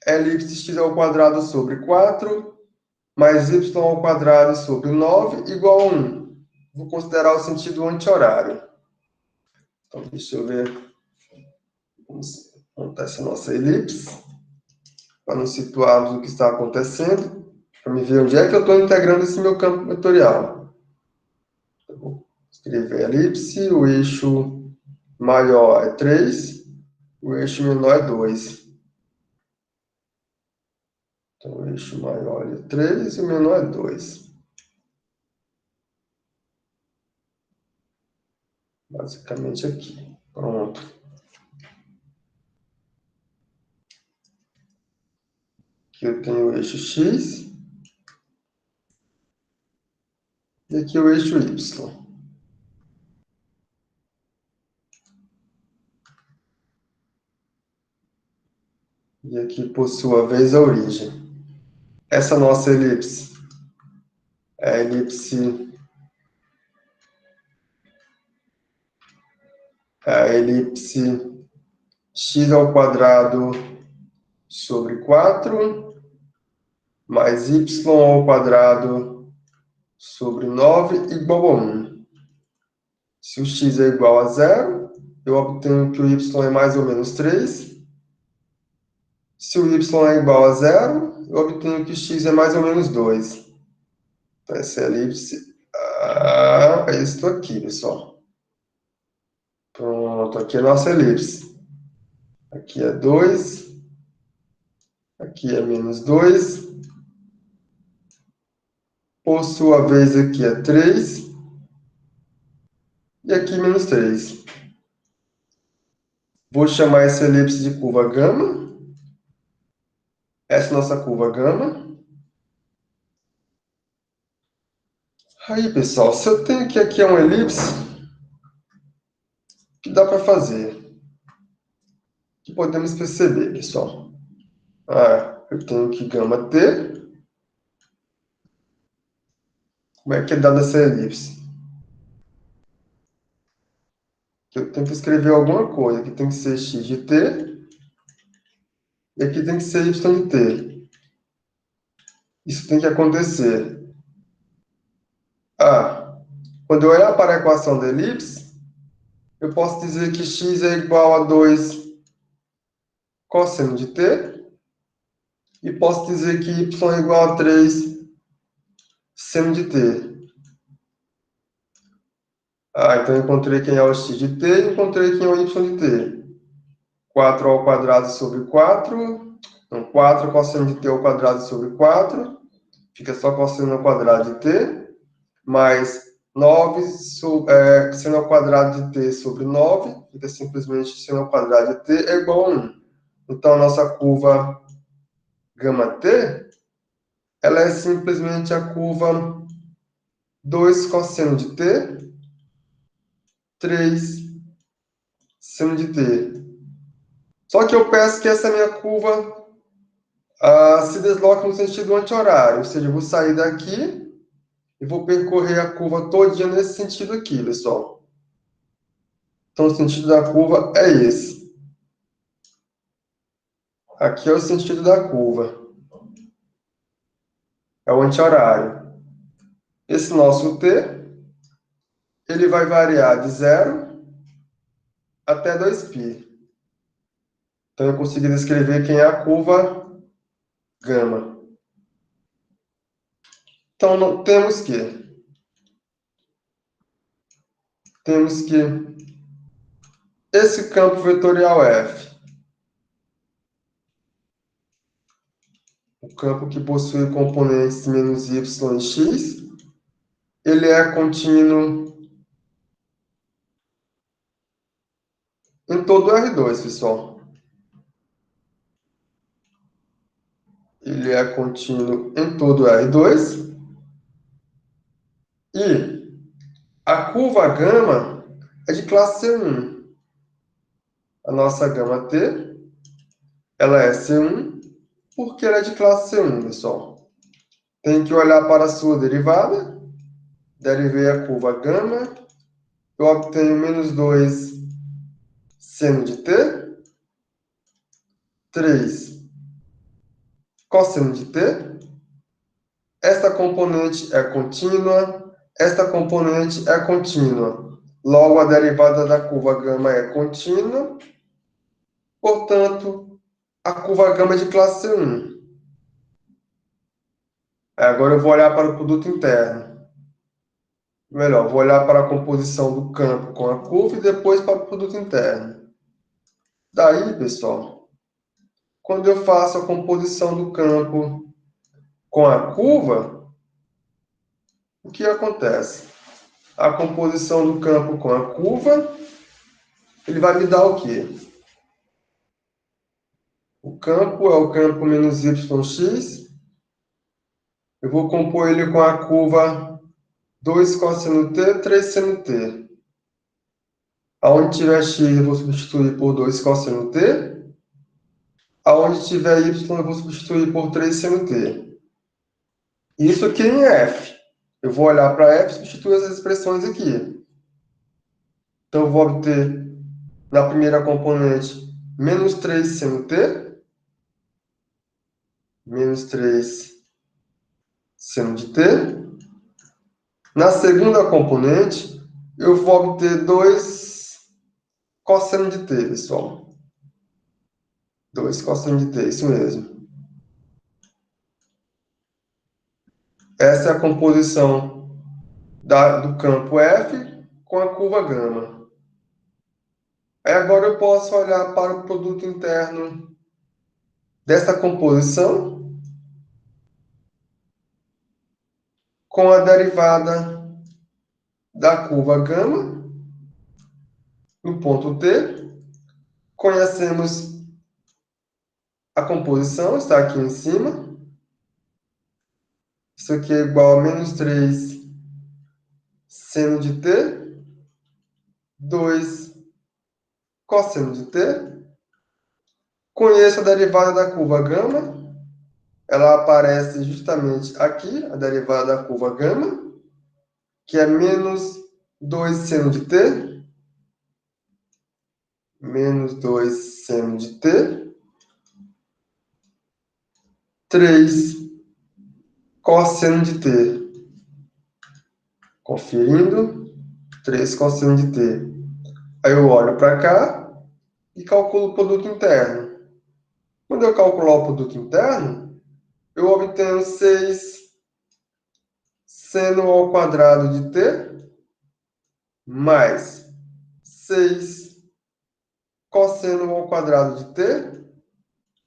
Elipse x ao quadrado sobre 4 mais y ao quadrado sobre 9 igual a 1. Vou considerar o sentido anti-horário. Então, deixa eu ver. Vamos montar essa nossa elipse para nos situarmos no que está acontecendo, para me ver onde é que eu estou integrando esse meu campo vetorial. Eu vou escrever a elipse, o eixo maior é 3, o eixo menor é 2. Então, o eixo maior é 3 e o menor é 2. Basicamente aqui. Pronto. Aqui eu tenho o eixo x e aqui o eixo y. E aqui, por sua vez, a origem. Essa nossa elipse é a elipse x ao quadrado sobre 4 mais y ao quadrado sobre 9 igual a 1. Se o x é igual a 0, eu obtenho que o y é mais ou menos 3. Se o y é igual a 0, eu obtenho que o x é mais ou menos 2. Então, essa é a elipse. É isso aqui, pessoal. Pronto, aqui é a nossa elipse. Aqui é 2. Aqui é menos 2. Por sua vez, aqui é 3. E aqui menos 3. Vou chamar essa elipse de curva gama. Essa é a nossa curva gama. Aí, pessoal, se eu tenho que aqui é uma elipse, o que dá para fazer? O que podemos perceber, pessoal? Eu tenho que gama t. Como é que é dada essa elipse? Eu tenho que escrever alguma coisa, que tem que ser x de t E aqui tem que ser y de t. Isso tem que acontecer. Quando eu olhar para a equação da elipse, eu posso dizer que x é igual a 2 cosseno de t. E posso dizer que y é igual a 3 seno de t. Então eu encontrei quem é o x de t e encontrei quem é o y de t. 4 ao quadrado sobre 4. Então, 4 cosseno de t ao quadrado sobre 4. Fica só cosseno ao quadrado de t. Mais 9 seno ao quadrado de t sobre 9. Fica simplesmente seno ao quadrado de t é igual a 1. Então, a nossa curva gama t, ela é simplesmente a curva 2 cosseno de t, 3 seno de t. Só que eu peço que essa minha curva se desloque no sentido anti-horário. Ou seja, eu vou sair daqui e vou percorrer a curva todinha nesse sentido aqui, pessoal. Então, o sentido da curva é esse. Aqui é o sentido da curva. É o anti-horário. Esse nosso t, ele vai variar de 0 até 2π. Então, eu consegui descrever quem é a curva gama. Então, temos que esse campo vetorial F, o campo que possui componentes menos y e x, ele é contínuo em todo o R2, pessoal. Ele é contínuo em todo o R2. E a curva gama é de classe C1. A nossa gama T, ela é C1 porque ela é de classe C1, pessoal. Tem que olhar para a sua derivada. Derivei a curva gama. Eu obtenho menos 2 seno de t, 3 cosseno de t. Esta componente é contínua, esta componente é contínua. Logo, a derivada da curva gama é contínua. Portanto, a curva gama é de classe C1. Agora eu vou olhar para o produto interno. Melhor, vou olhar para a composição do campo com a curva e depois para o produto interno. Daí, pessoal, quando eu faço a composição do campo com a curva, o que acontece? A composição do campo com a curva, ele vai me dar o quê? O campo é o campo menos yx. Eu vou compor ele com a curva 2 cosseno t, 3 seno t. Aonde tiver x, eu vou substituir por 2 cosseno t. Aonde tiver y, eu vou substituir por 3 seno t. Isso aqui em f. Eu vou olhar para f e substituir essas expressões aqui. Então, eu vou obter, na primeira componente, menos 3 seno t. Menos 3 seno de t. Na segunda componente, eu vou obter 2 cosseno de t, pessoal. 2 cosseno de t, isso mesmo. Essa é a composição do campo F com a curva gama. Aí agora eu posso olhar para o produto interno dessa composição com a derivada da curva gama no ponto T. Conhecemos a composição, está aqui em cima. Isso aqui é igual a menos 3 seno de t, 2 cosseno de t. Conheço a derivada da curva gama. Ela aparece justamente aqui, a derivada da curva gama, que é menos 2 seno de t, menos 2 seno de t. 3 cosseno de t. Conferindo, 3 cosseno de t. Aí eu olho para cá e calculo o produto interno. Quando eu calcular o produto interno, eu obtenho 6 seno ao quadrado de t mais 6 cosseno ao quadrado de t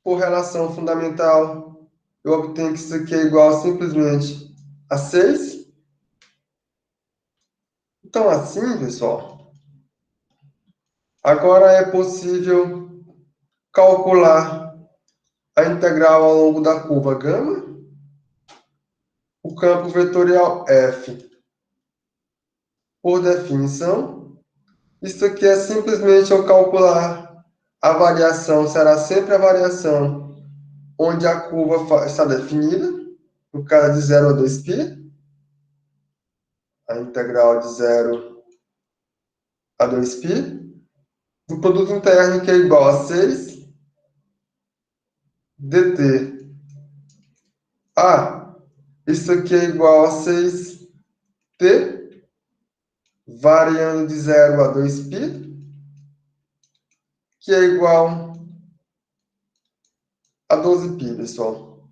por relação fundamental. Eu obtenho que isso aqui é igual simplesmente a 6. Então, assim, pessoal, agora é possível calcular a integral ao longo da curva gama, o campo vetorial f. Por definição, isso aqui é simplesmente eu calcular a variação, será sempre a variação onde a curva está definida, no caso de 0 a 2π, a integral de 0 a 2π, do produto interno que é igual a 6 dt. Isso aqui é igual a 6t, variando de 0 a 2π, que é igual a 12π, pessoal.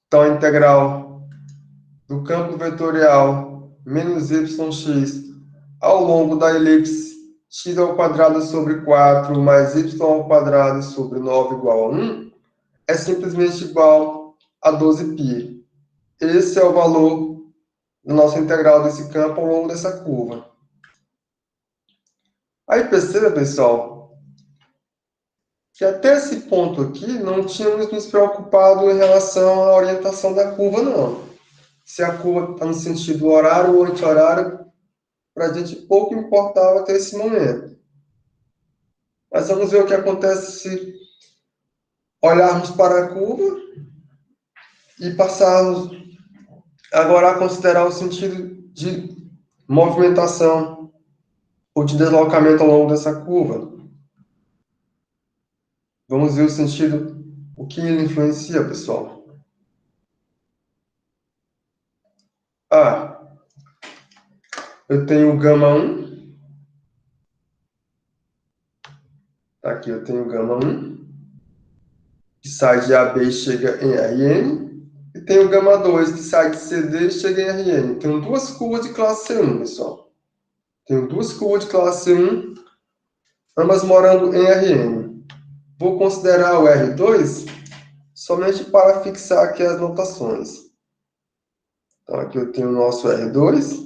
Então, a integral do campo vetorial menos yx ao longo da elipse x ao quadrado sobre 4 mais y ao quadrado sobre 9 igual a 1 é simplesmente igual a 12π. Esse é o valor da nossa integral desse campo ao longo dessa curva. Aí perceba, pessoal, que até esse ponto aqui não tínhamos nos preocupado em relação à orientação da curva, não. Se a curva está no sentido horário ou anti-horário, para a gente pouco importava até esse momento. Mas vamos ver o que acontece se olharmos para a curva e passarmos agora a considerar o sentido de movimentação ou de deslocamento ao longo dessa curva. Vamos ver o sentido, o que ele influencia, pessoal. Eu tenho o γ1. Aqui eu tenho o γ1, que sai de AB e chega em Rn. E tem o γ2, que sai de CD e chega em Rn. Tenho duas curvas de classe C1, pessoal. Tenho duas curvas de classe C1, ambas morando em Rn. Vou considerar o R2 somente para fixar aqui as notações. Então, aqui eu tenho o nosso R2.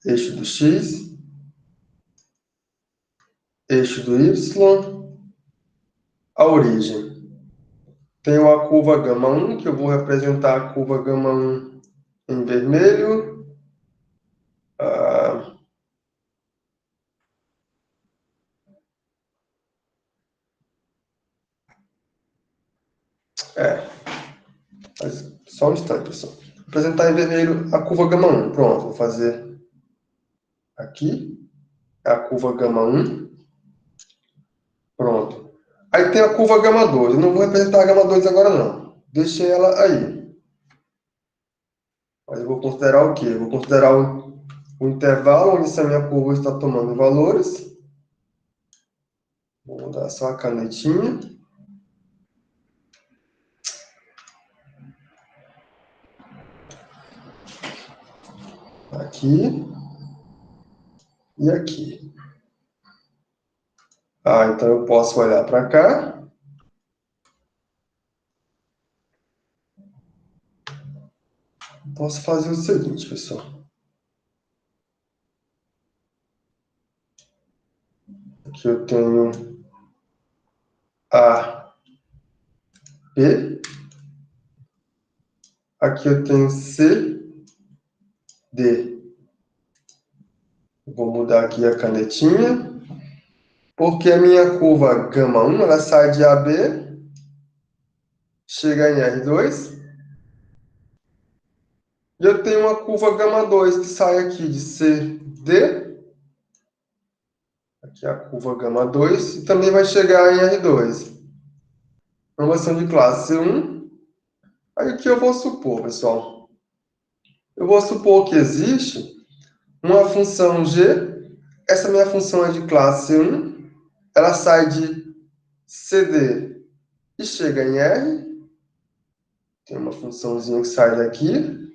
Eixo do X. Eixo do Y. A origem. Tenho a curva γ1, que eu vou representar a curva γ1 em vermelho. Mas só um instante, pessoal. Vou apresentar em vermelho a curva γ1. Pronto, vou fazer aqui. É a curva γ1. Pronto. Aí tem a curva γ2. Eu não vou representar a γ2 agora, não. Deixei ela aí. Mas eu vou considerar o quê? Eu vou considerar o intervalo onde essa minha curva está tomando valores. Vou mudar só a canetinha. Aqui. E aqui. Então eu posso olhar para cá. Posso fazer o seguinte, pessoal. Aqui eu tenho A, P. Aqui eu tenho C, D. Vou mudar aqui a canetinha. Porque a minha curva γ1, ela sai de AB, chega em R2. E eu tenho uma curva gama 2 que sai aqui de CD. Aqui é a curva gama 2 e também vai chegar em R2. Promoção de classe 1. Aí o que eu vou supor, pessoal? Eu vou supor que existe uma função g. Essa minha função é de classe 1. Ela sai de CD e chega em R. Tem uma funçãozinha que sai daqui.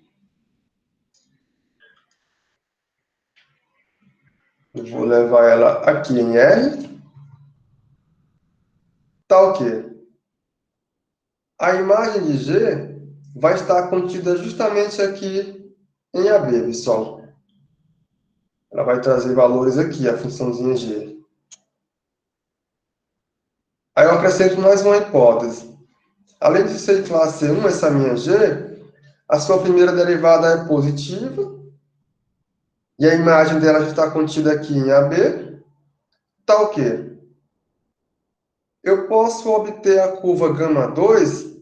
Eu vou levar ela aqui em R. Tá o quê? A imagem de G vai estar contida justamente aqui em AB, pessoal. Ela vai trazer valores aqui, a funçãozinha G. Aí eu acrescento mais uma hipótese. Além de ser de classe 1, essa minha G, a sua primeira derivada é positiva, e a imagem dela já está contida aqui em AB. Tá o quê? Eu posso obter a curva gama 2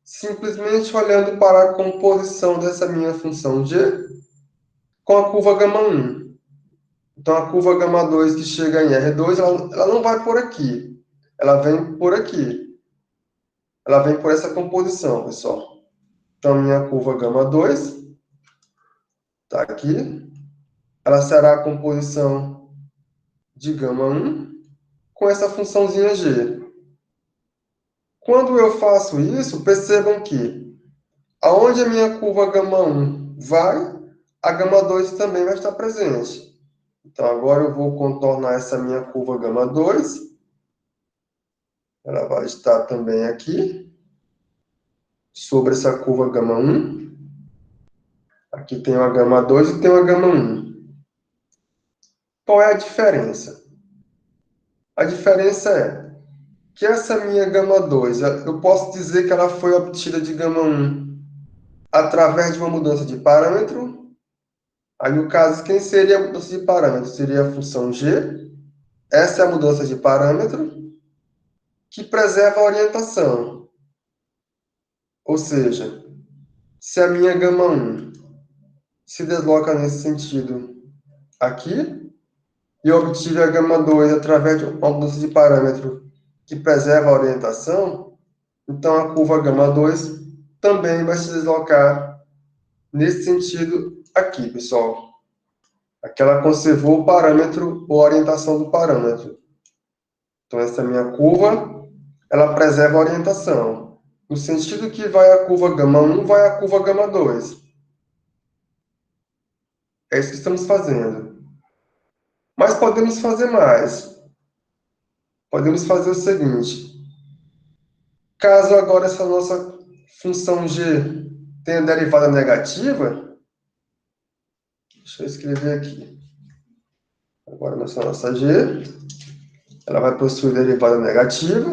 simplesmente olhando para a composição dessa minha função G com a curva gama 1. Então, a curva gama 2 que chega em R2, ela não vai por aqui. Ela vem por aqui. Ela vem por essa composição, pessoal. Então, minha curva gama 2 está aqui. Ela será a composição de gama 1 com essa funçãozinha G. Quando eu faço isso, percebam que aonde a minha curva gama 1 vai, a gama 2 também vai estar presente. Então, agora eu vou contornar essa minha curva gama 2. Ela vai estar também aqui, sobre essa curva gama 1. Aqui tem uma gama 2 e tem uma gama 1. Qual é a diferença? A diferença é que essa minha gama 2, eu posso dizer que ela foi obtida de gama 1 através de uma mudança de parâmetro. Aí, no caso, quem seria a mudança de parâmetro? Seria a função g. Essa é a mudança de parâmetro que preserva a orientação. Ou seja, se a minha gama 1 se desloca nesse sentido aqui, e eu obtive a gama 2 através de uma mudança de parâmetro que preserva a orientação, então a curva gama 2 também vai se deslocar nesse sentido aqui, pessoal. Aqui ela conservou o parâmetro ou a orientação do parâmetro. Então, essa minha curva, ela preserva a orientação. No sentido que vai a curva gama 1, vai a curva gama 2. É isso que estamos fazendo. Mas podemos fazer mais. Podemos fazer o seguinte. Caso agora essa nossa função g tenha derivada negativa, deixa eu escrever aqui. Agora nossa g, ela vai possuir derivada negativa.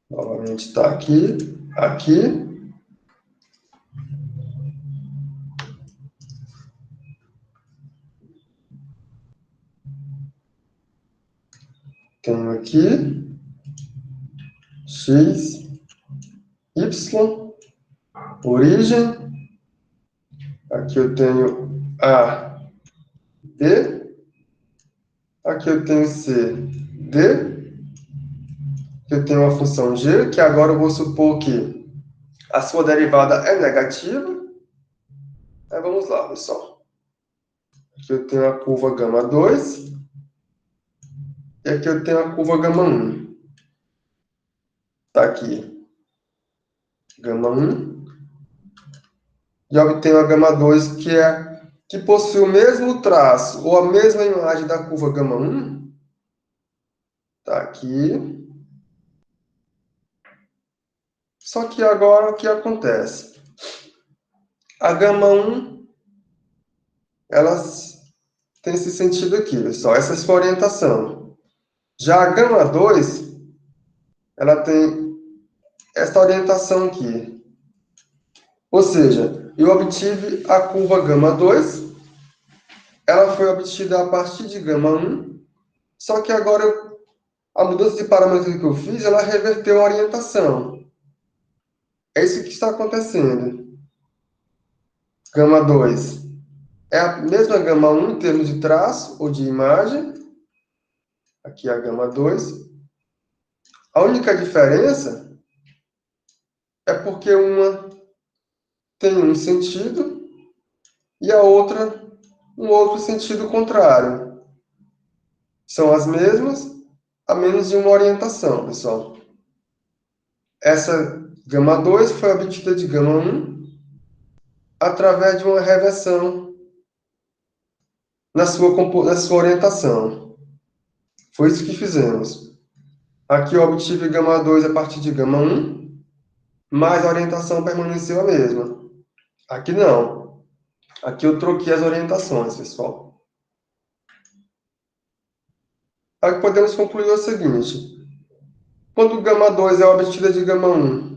Novamente está aqui, aqui. Tenho aqui x, y, origem. Aqui eu tenho a, b. Aqui eu tenho c, d. Aqui eu tenho uma função g, que agora eu vou supor que a sua derivada é negativa. Aí vamos lá, pessoal. Aqui eu tenho a curva gama 2. E aqui eu tenho a curva gama 1. Está aqui. Gama 1. E obtenho a gama 2, que possui o mesmo traço, ou a mesma imagem da curva gama 1. Está aqui. Só que agora o que acontece? A gama 1, ela tem esse sentido aqui, pessoal. Essa é a sua orientação. Já a gama 2, ela tem essa orientação aqui. Ou seja, eu obtive a curva gama 2, ela foi obtida a partir de gama 1, só que agora a mudança de parâmetro que eu fiz, ela reverteu a orientação. É isso que está acontecendo. Gama 2 é a mesma gama 1 em termos de traço ou de imagem. Aqui é a gama 2. A única diferença é porque uma tem um sentido e a outra um outro sentido contrário. São as mesmas, a menos de uma orientação, pessoal. Essa gama 2 foi obtida de gama 1 através de uma reversão na sua orientação. Foi isso que fizemos. Aqui eu obtive gama 2 a partir de gama 1, mas a orientação permaneceu a mesma. Aqui não. Aqui eu troquei as orientações, pessoal. Aqui podemos concluir o seguinte. Quando gama 2 é obtida de gama 1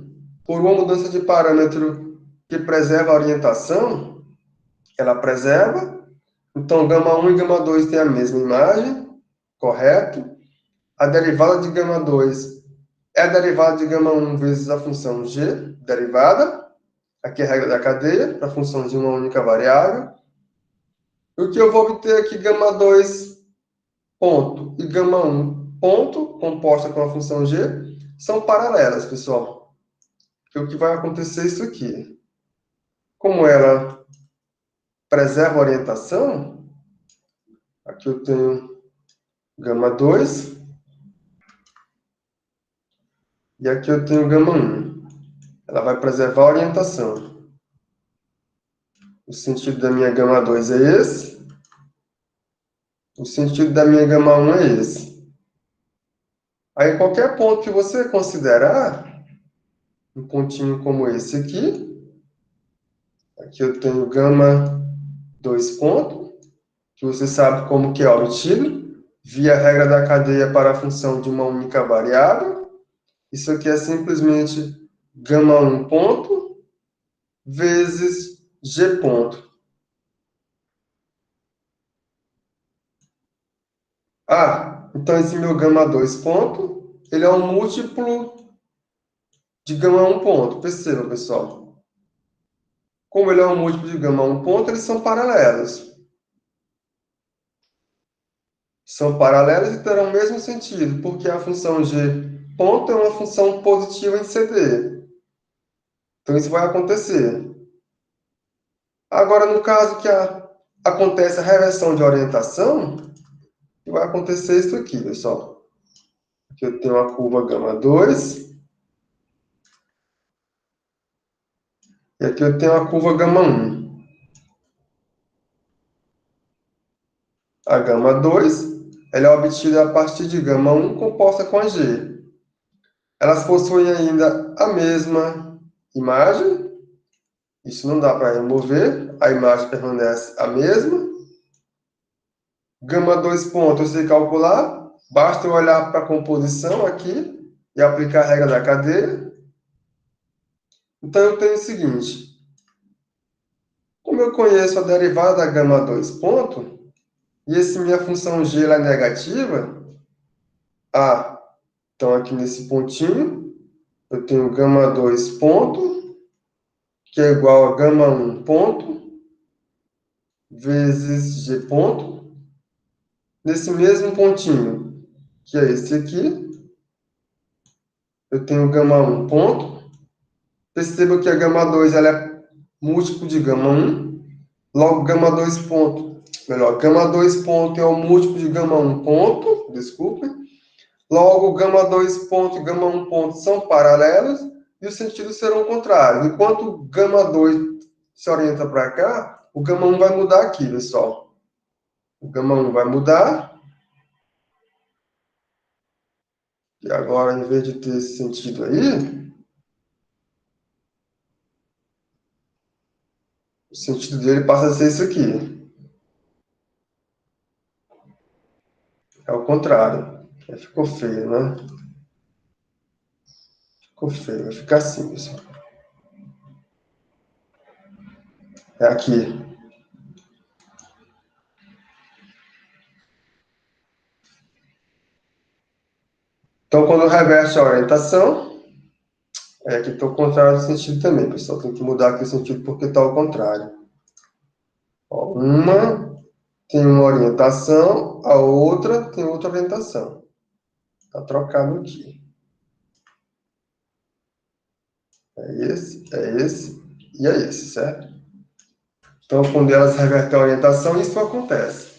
por uma mudança de parâmetro que preserva a orientação, ela preserva. Então, gama 1 e gama 2 têm a mesma imagem, correto? A derivada de gama 2 é a derivada de gama 1 vezes a função g, derivada. Aqui é a regra da cadeia, para a função de uma única variável. E o que eu vou obter aqui, gama 2 ponto e gama 1 ponto, composta com a função g, são paralelas, pessoal. Que o que vai acontecer é isso aqui. Como ela preserva a orientação, aqui eu tenho gama 2 e aqui eu tenho gama 1. Ela vai preservar a orientação. O sentido da minha gama 2 é esse. O sentido da minha gama 1 é esse. Aí, qualquer ponto que você considerar, um pontinho como esse aqui eu tenho gama 2 ponto, que você sabe como que é obtido, via a regra da cadeia para a função de uma única variável. Isso aqui é simplesmente gama 1 ponto vezes g ponto. Então esse meu gama 2 ponto, ele é um múltiplo de gama 1 ponto. Perceba, pessoal. Como ele é um múltiplo de gama 1 ponto, eles são paralelos. São paralelos e terão o mesmo sentido, porque a função g ponto é uma função positiva em CD. Então isso vai acontecer. Agora, no caso que acontece a reversão de orientação, vai acontecer isso aqui, pessoal. Aqui eu tenho a curva gama 2. E aqui eu tenho a curva gama 1. A gama 2 ela é obtida a partir de gama 1 composta com a G. Elas possuem ainda a mesma imagem. Isso não dá para remover. A imagem permanece a mesma. Gama 2 pontos, eu sei calcular. Basta eu olhar para a composição aqui e aplicar a regra da cadeia. Então, eu tenho o seguinte. Como eu conheço a derivada da gama 2 ponto, e esse minha função g ela é negativa, então aqui nesse pontinho, eu tenho gama 2 ponto, que é igual a gama 1 ponto, vezes g ponto. Nesse mesmo pontinho, que é esse aqui, eu tenho gama 1 ponto. Perceba que a gama 2 ela é múltiplo de gama 1. Logo, gama 2 ponto, melhor, gama 2 ponto é o múltiplo de gama 1 ponto, desculpe. Logo, gama 2 ponto e gama 1 ponto são paralelos e os sentidos serão contrários. Enquanto gama 2 se orienta para cá, o gama 1 vai mudar aqui, pessoal. O gama 1 vai mudar. E agora, em vez de ter esse sentido aí, o sentido dele passa a ser isso aqui. É o contrário. Ficou feio, né? Ficou feio. Vai ficar assim, pessoal. É aqui. Então, quando reverte a orientação, É, aqui está o contrário do sentido também, pessoal. Tem que mudar aqui o sentido porque está ao contrário. Ó, uma tem uma orientação, a outra tem outra orientação. Está trocado aqui. É esse e é esse, certo? Então, quando elas revertem a orientação, isso acontece.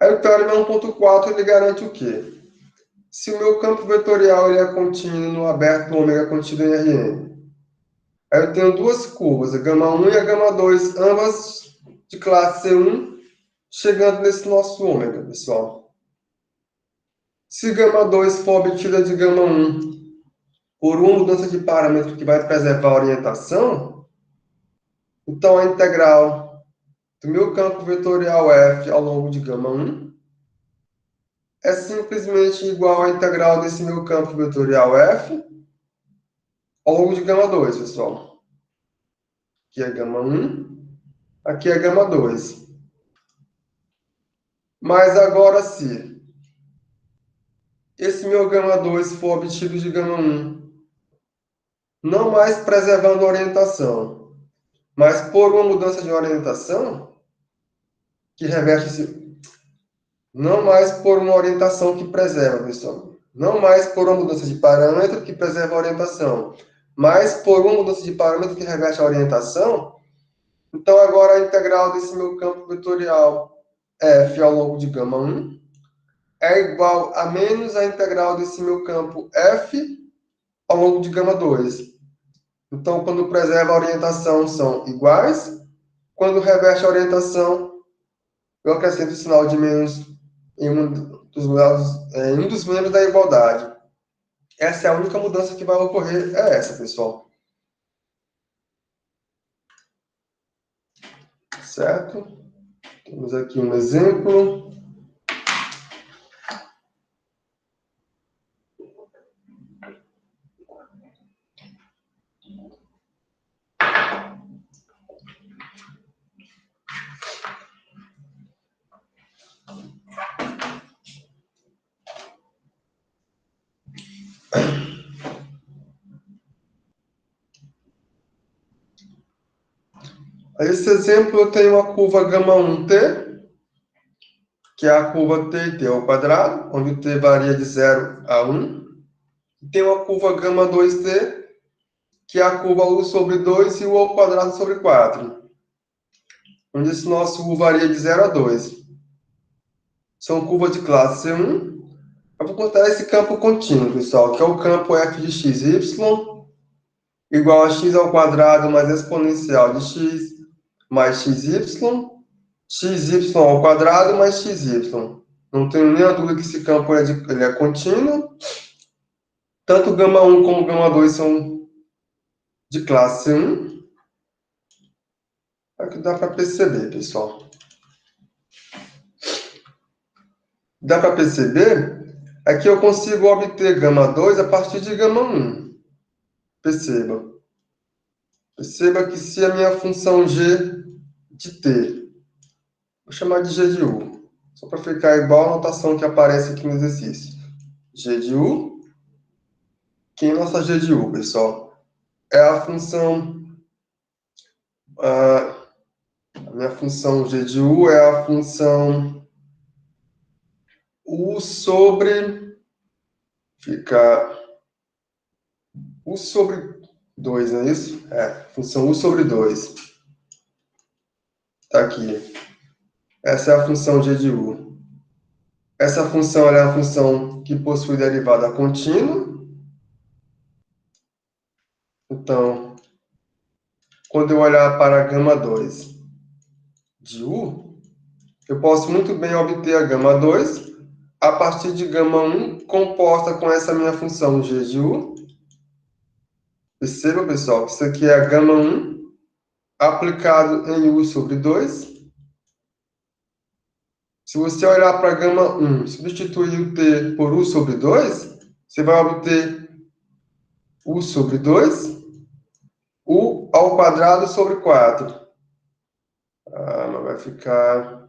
Aí o teorema 1.4 ele garante o quê? Se o meu campo vetorial ele é contínuo no aberto, o ômega contido em Rn. Aí eu tenho duas curvas, a gama 1 e a gama 2, ambas de classe C1, chegando nesse nosso ômega, pessoal. Se gama 2 for obtida de gama 1 por uma mudança de parâmetro que vai preservar a orientação, então a integral do meu campo vetorial f ao longo de gama 1 é simplesmente igual à integral desse meu campo vetorial f ao longo de gama 2, pessoal. Aqui é gama 1, aqui é gama 2. Mas agora, se esse meu gama 2 for obtido de gama 1, não mais preservando a orientação, mas por uma mudança de orientação, que reverte esse... Não mais por uma orientação que preserva, pessoal. Não mais por uma mudança de parâmetro que preserva a orientação, mas por uma mudança de parâmetro que reverte a orientação. Então, agora a integral desse meu campo vetorial f ao longo de gama 1 é igual a menos a integral desse meu campo f ao longo de gama 2. Então, quando preserva a orientação, são iguais. Quando reverte a orientação, eu acrescento o sinal de menos em um dos membros da igualdade. Essa é a única mudança que vai ocorrer, é essa, pessoal. Certo? Temos aqui um exemplo. Esse exemplo eu tenho a curva gama 1t, que é a curva t e t ao quadrado, onde o t varia de 0 a 1. E tem uma curva gama 2t, que é a curva u sobre 2 e u ao quadrado sobre 4, onde esse nosso u varia de 0 a 2. São curvas de classe C1. Eu vou contar esse campo contínuo, pessoal, que é o campo f de xy igual a x ao quadrado mais exponencial de x mais xy ao quadrado mais xy. Não tenho nenhuma dúvida que esse campo ele é contínuo. Tanto gama 1 como gama 2 são de classe 1. É o que dá para perceber, pessoal. Dá para perceber? Aqui eu consigo obter gama 2 a partir de gama 1. Perceba. Perceba que se a minha função g de t, vou chamar de g de u, só para ficar igual a notação que aparece aqui no exercício. G de u, que é nossa g de u, pessoal? É a função... A minha função g de u é a função u sobre... Fica u sobre 2, não é isso? É, função u sobre 2. Está aqui. Essa é a função g de u. Essa função é a função que possui derivada contínua. Então, quando eu olhar para a gama 2 de u, eu posso muito bem obter a gama 2 a partir de gama 1 composta com essa minha função g de u. Perceba, pessoal, que isso aqui é a gama 1 aplicado em u sobre 2. Se você olhar para a gama 1, substituir o t por u sobre 2, você vai obter u sobre 2, u ao quadrado sobre 4. Mas vai ficar...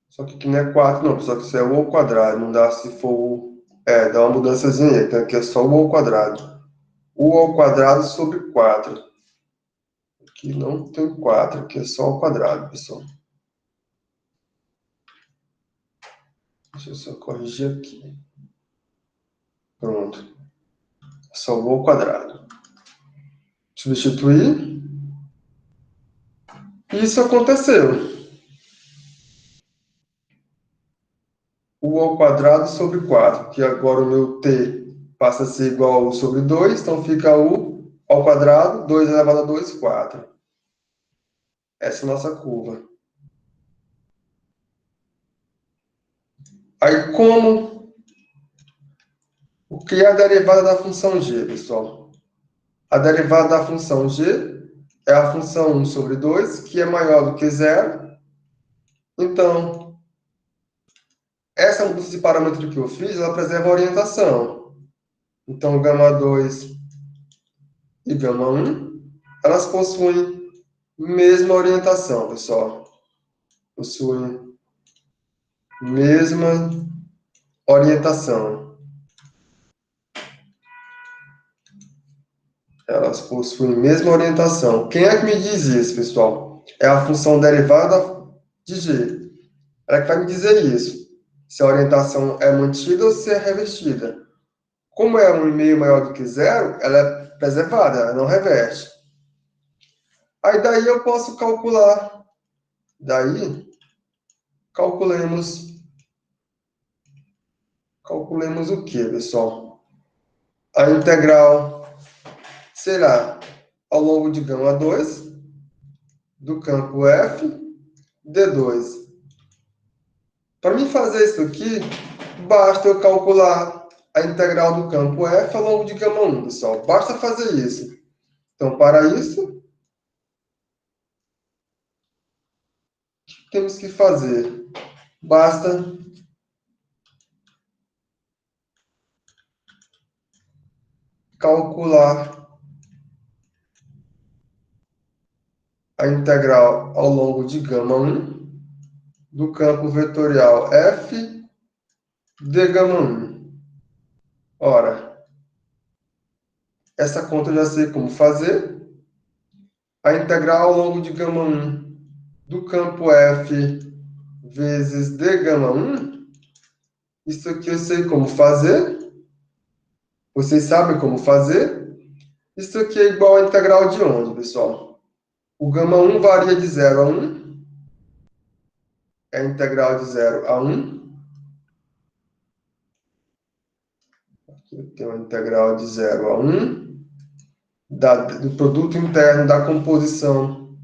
Só que aqui não é 4, não, pessoal, que isso é u ao quadrado, não dá se for u Dá uma mudançazinha aí. Então aqui é só u ao quadrado. U ao quadrado sobre 4. Aqui não tem 4, aqui é só ao quadrado, pessoal. Deixa eu só corrigir aqui. Pronto. É só u ao quadrado. Substituir. Isso aconteceu. U ao quadrado sobre 4, que agora o meu t passa a ser igual a u sobre 2, então fica u ao quadrado, 2 elevado a 2, 4. Essa é a nossa curva. Aí, o que é a derivada da função g, pessoal? A derivada da função g é a função 1 sobre 2, que é maior do que zero. Então, essa mudança de parâmetro que eu fiz, ela preserva a orientação. Então, gama 2 e gama 1, elas possuem mesma orientação, pessoal. Possuem mesma orientação. Elas possuem mesma orientação. Quem é que me diz isso, pessoal? É a função derivada de g. Ela que vai me dizer isso. Se a orientação é mantida ou se é revertida. Como é 1,5 maior do que zero, ela é preservada, ela não reverte. Aí daí eu posso calcular. Daí, calculemos o que, pessoal? A integral será ao longo de gama 2 do campo f d2. Para mim fazer isso aqui, basta eu calcular a integral do campo f ao longo de gama 1, pessoal. Basta fazer isso. Então, para isso, o que temos que fazer? Basta calcular a integral ao longo de gama 1 do campo vetorial f de gama 1. Ora, essa conta eu já sei como fazer. A integral ao longo de gama 1 do campo f vezes d gama 1, isso aqui eu sei como fazer. Vocês sabem como fazer? Isso aqui é igual à integral de onde, pessoal? O gama 1 varia de 0 a 1. É a integral de 0 a 1. Aqui eu tenho a integral de 0 a 1 do produto interno da composição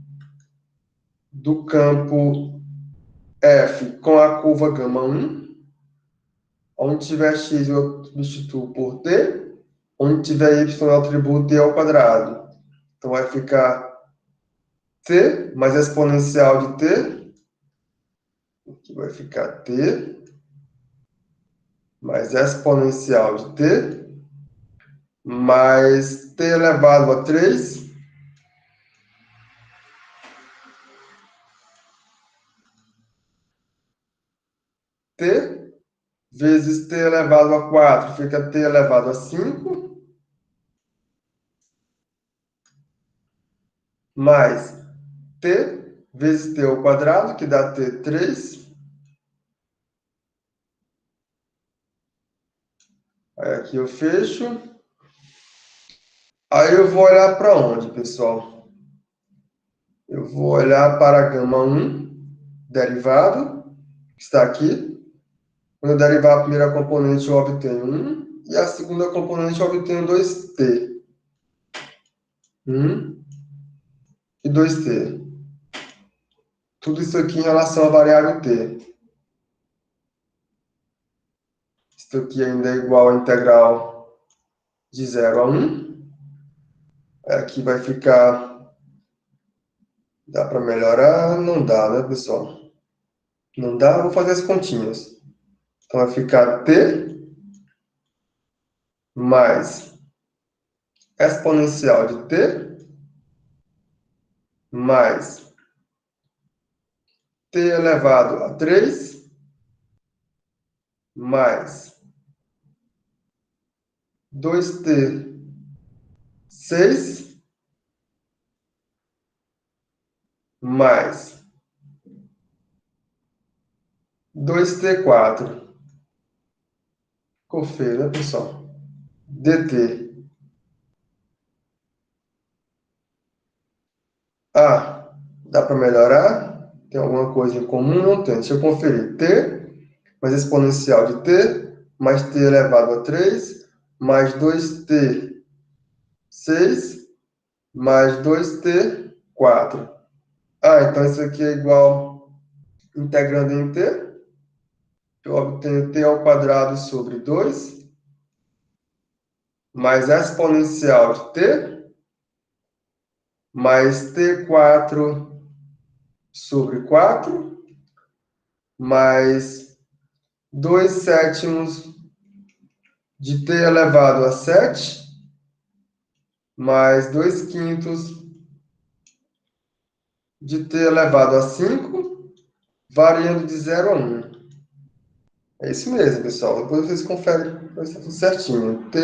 do campo f com a curva gama 1. Onde tiver x eu substituo por t. Onde tiver y eu atribuo t ao quadrado. Então vai ficar t mais a exponencial de t. Aqui vai ficar t mais exponencial de t mais t elevado a 3 t vezes t elevado a 4, fica t elevado a 5, mais t vezes t ao quadrado, que dá t3. Aí aqui eu fecho. Aí eu vou olhar para onde, pessoal? Eu vou olhar para a gama 1, derivado, que está aqui. Quando eu derivar a primeira componente, eu obtenho 1, e a segunda componente eu obtenho 2t. 1 e 2t. Tudo isso aqui em relação à variável t. Isso aqui ainda é igual à integral de 0 a 1. Aqui vai ficar... Dá para melhorar? Não dá, né, pessoal? Não dá? Vou fazer as continhas. Então, vai ficar t mais exponencial de t mais t elevado a 3 mais 2t 6 mais 2t4. Ficou feio, né, pessoal? dt. Ah, dá para melhorar? Tem alguma coisa em comum? Não tem. Deixa eu conferir. T mais exponencial de t mais t elevado a 3 mais 2t 6 mais 2t4. Ah, então isso aqui é igual integrando em t. Eu obtenho t ao quadrado sobre 2 mais exponencial de t mais t4 sobre 4 mais 2 sétimos de t elevado a 7 mais 2 quintos de t elevado a 5, variando de 0 a 1. É isso mesmo, pessoal. Depois vocês conferem, vai estar tudo certinho. T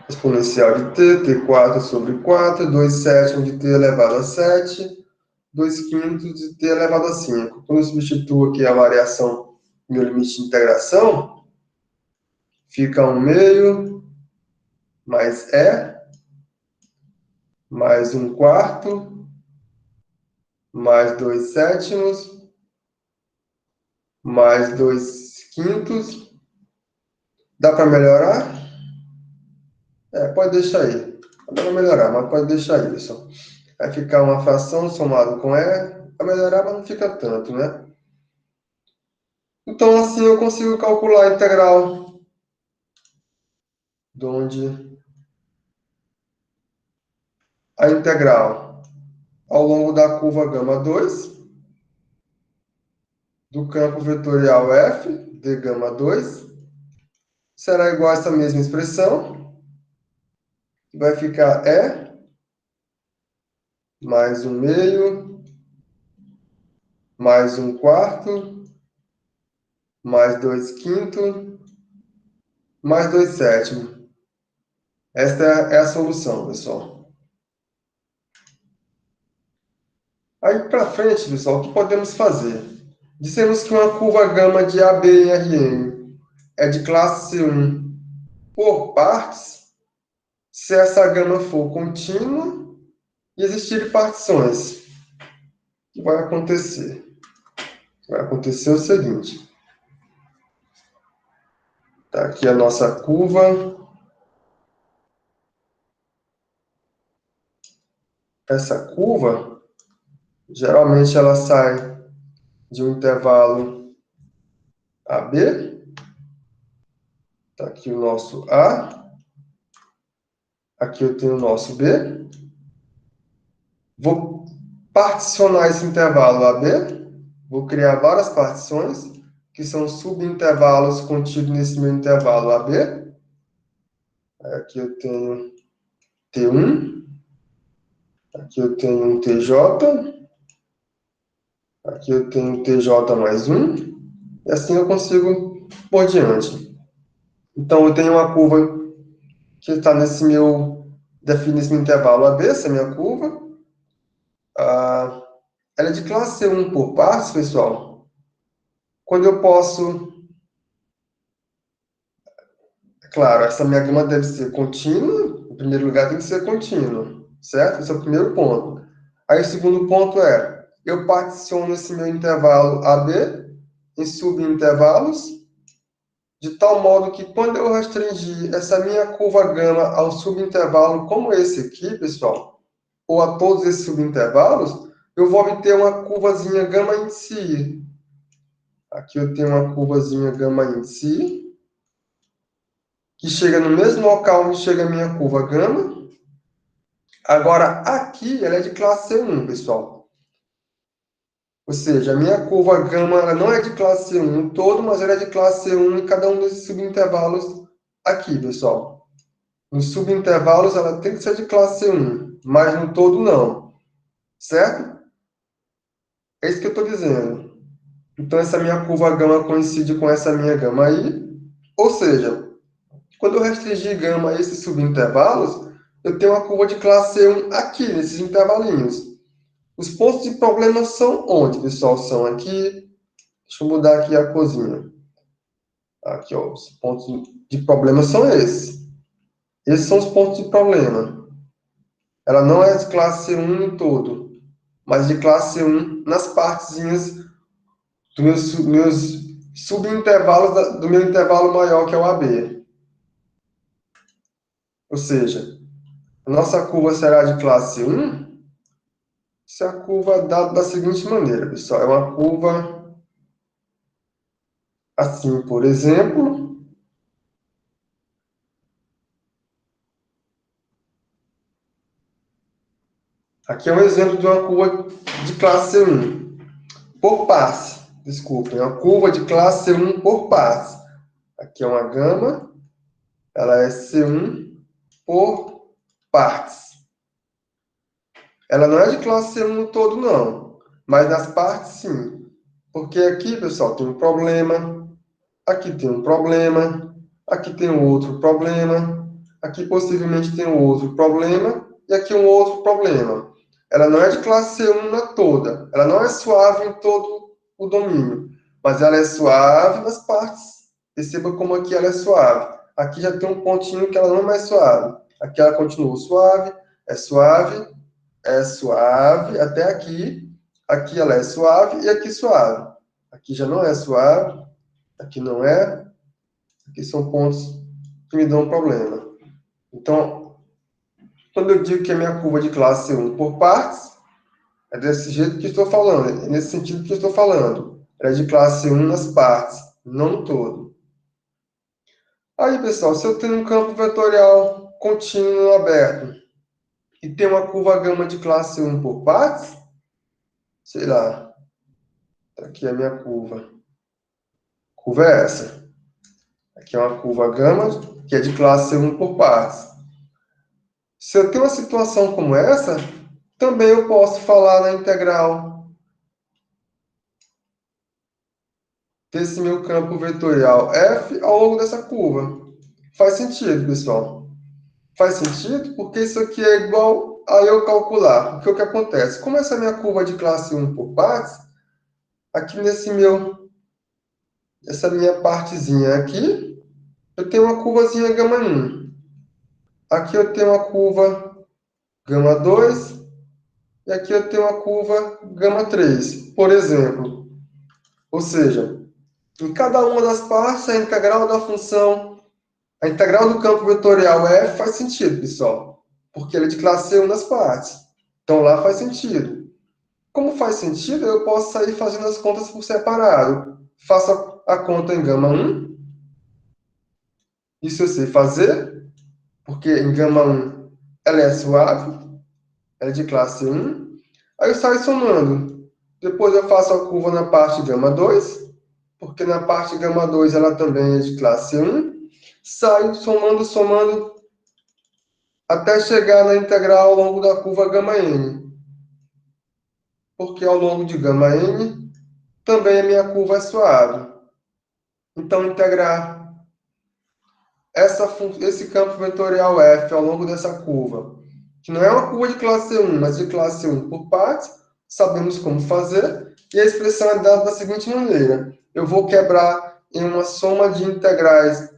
exponencial de t, t4 sobre 4, 2 sétimos de t elevado a 7, 2 quintos de t elevado a 5. Quando eu substituo aqui a variação no meu limite de integração, fica 1 meio mais e mais 1 quarto mais 2 sétimos mais 2 quintos. Dá para melhorar? Pode deixar aí. Dá para melhorar, mas pode deixar aí, pessoal. Vai ficar uma fração somado com e. Vai melhorar, mas não fica tanto, né? Então, assim eu consigo calcular a integral de onde a integral ao longo da curva gama 2 do campo vetorial f de gama 2 será igual a essa mesma expressão. Vai ficar e mais 1 meio mais 1 quarto mais 2 quintos mais 2 sétimos. Esta é a solução, pessoal. Aí para frente, pessoal, o que podemos fazer? Dissemos que uma curva gama de AB em Rn é de classe C1 por partes, se essa gama for contínua e existirem partições. O que vai acontecer? Vai acontecer o seguinte. Tá aqui a nossa curva. Essa curva, geralmente ela sai de um intervalo AB. Tá aqui o nosso A. Aqui eu tenho o nosso B. Vou particionar esse intervalo AB. Vou criar várias partições, que são subintervalos contidos nesse meu intervalo AB. Aqui eu tenho T1. Aqui eu tenho um TJ. Aqui eu tenho TJ mais 1. E assim eu consigo por diante. Então, eu tenho uma curva que está nesse meu... define esse meu intervalo AB, essa é a minha curva. Ela é de classe C1 por partes, pessoal. Quando eu posso... Claro, essa minha gama deve ser contínua. Em primeiro lugar, tem que ser contínua, certo? Esse é o primeiro ponto. Aí, o segundo ponto é, eu particiono esse meu intervalo AB em subintervalos, de tal modo que quando eu restringir essa minha curva gama ao subintervalo como esse aqui, pessoal, ou a todos esses subintervalos, eu vou obter uma curvazinha gama em si. Aqui eu tenho uma curvazinha gama em si, que chega no mesmo local onde chega a minha curva gama. Agora, aqui, ela é de classe C1, pessoal. Ou seja, a minha curva gama ela não é de classe C1 todo, mas ela é de classe C1 em cada um desses subintervalos aqui, pessoal. Nos subintervalos, ela tem que ser de classe C1, mas no todo, não. Certo? É isso que eu estou dizendo. Então, essa minha curva gama coincide com essa minha gama aí. Ou seja, Quando eu restringir gama a esses subintervalos, eu tenho uma curva de classe C1 aqui, nesses intervalinhos. Os pontos de problema são onde, pessoal? São aqui. Deixa eu mudar aqui a corzinha. Aqui, ó. Os pontos de problema são esses. Esses são os pontos de problema. Ela não é de classe C1 no todo, mas de classe C1 nas partezinhas dos meus subintervalos do meu intervalo maior, que é o AB. Ou seja, a nossa curva será de classe 1 se a curva é dada da seguinte maneira, pessoal. É uma curva assim, por exemplo. Aqui é um exemplo de uma curva de classe C1 por passe. Desculpem, é uma curva de classe C1 por passe. Aqui é uma gama, ela é C1 por partes. Ela não é de classe C1 no todo, não. Mas nas partes, sim. Porque aqui, pessoal, tem um problema. Aqui tem um problema. Aqui tem um outro problema. Aqui possivelmente tem um outro problema. E aqui um outro problema. Ela não é de classe C1 na toda. Ela não é suave em todo o domínio. Mas ela é suave nas partes. Perceba como aqui ela é suave. Aqui já tem um pontinho que ela não é mais suave. Aqui ela continua suave, é suave até aqui. Aqui ela é suave e aqui suave. Aqui já não é suave, aqui não é. Aqui são pontos que me dão problema. Então, quando eu digo que a minha curva de classe C1 por partes, é desse jeito que estou falando, é nesse sentido que estou falando. Ela é de classe C1 nas partes, não no todo. Aí, pessoal, se eu tenho um campo vetorial contínuo aberto e tenho uma curva gama de classe 1 por partes, sei lá, aqui é a minha curva. Curva é essa. Aqui é uma curva gama, que é de classe C1 por partes. Se eu tenho uma situação como essa, também eu posso falar na integral desse meu campo vetorial f ao longo dessa curva. Faz sentido, pessoal? Faz sentido porque isso aqui é igual a eu calcular. Porque o que acontece? Como essa é a minha curva de classe 1 por partes, aqui essa minha partezinha aqui, eu tenho uma curvazinha gama 1. Aqui eu tenho uma curva gama 2 e aqui eu tenho uma curva gama 3, por exemplo. Ou seja, em cada uma das partes, a integral da função, a integral do campo vetorial f faz sentido, pessoal, porque ele é de classe C1 nas partes. Então, lá faz sentido. Como faz sentido, eu posso sair fazendo as contas por separado. Faço a conta em gama 1, isso eu sei fazer, porque em gama 1 ela é suave, ela é de classe 1. Aí eu saio somando. Depois eu faço a curva na parte gama 2, porque na parte gama 2 ela também é de classe 1. Saio somando, até chegar na integral ao longo da curva gama n. Porque ao longo de gama n, também a minha curva é suave. Então, integrar esse campo vetorial f ao longo dessa curva, que não é uma curva de classe 1, mas de classe 1 por partes, sabemos como fazer, e a expressão é dada da seguinte maneira. Eu vou quebrar em uma soma de integrais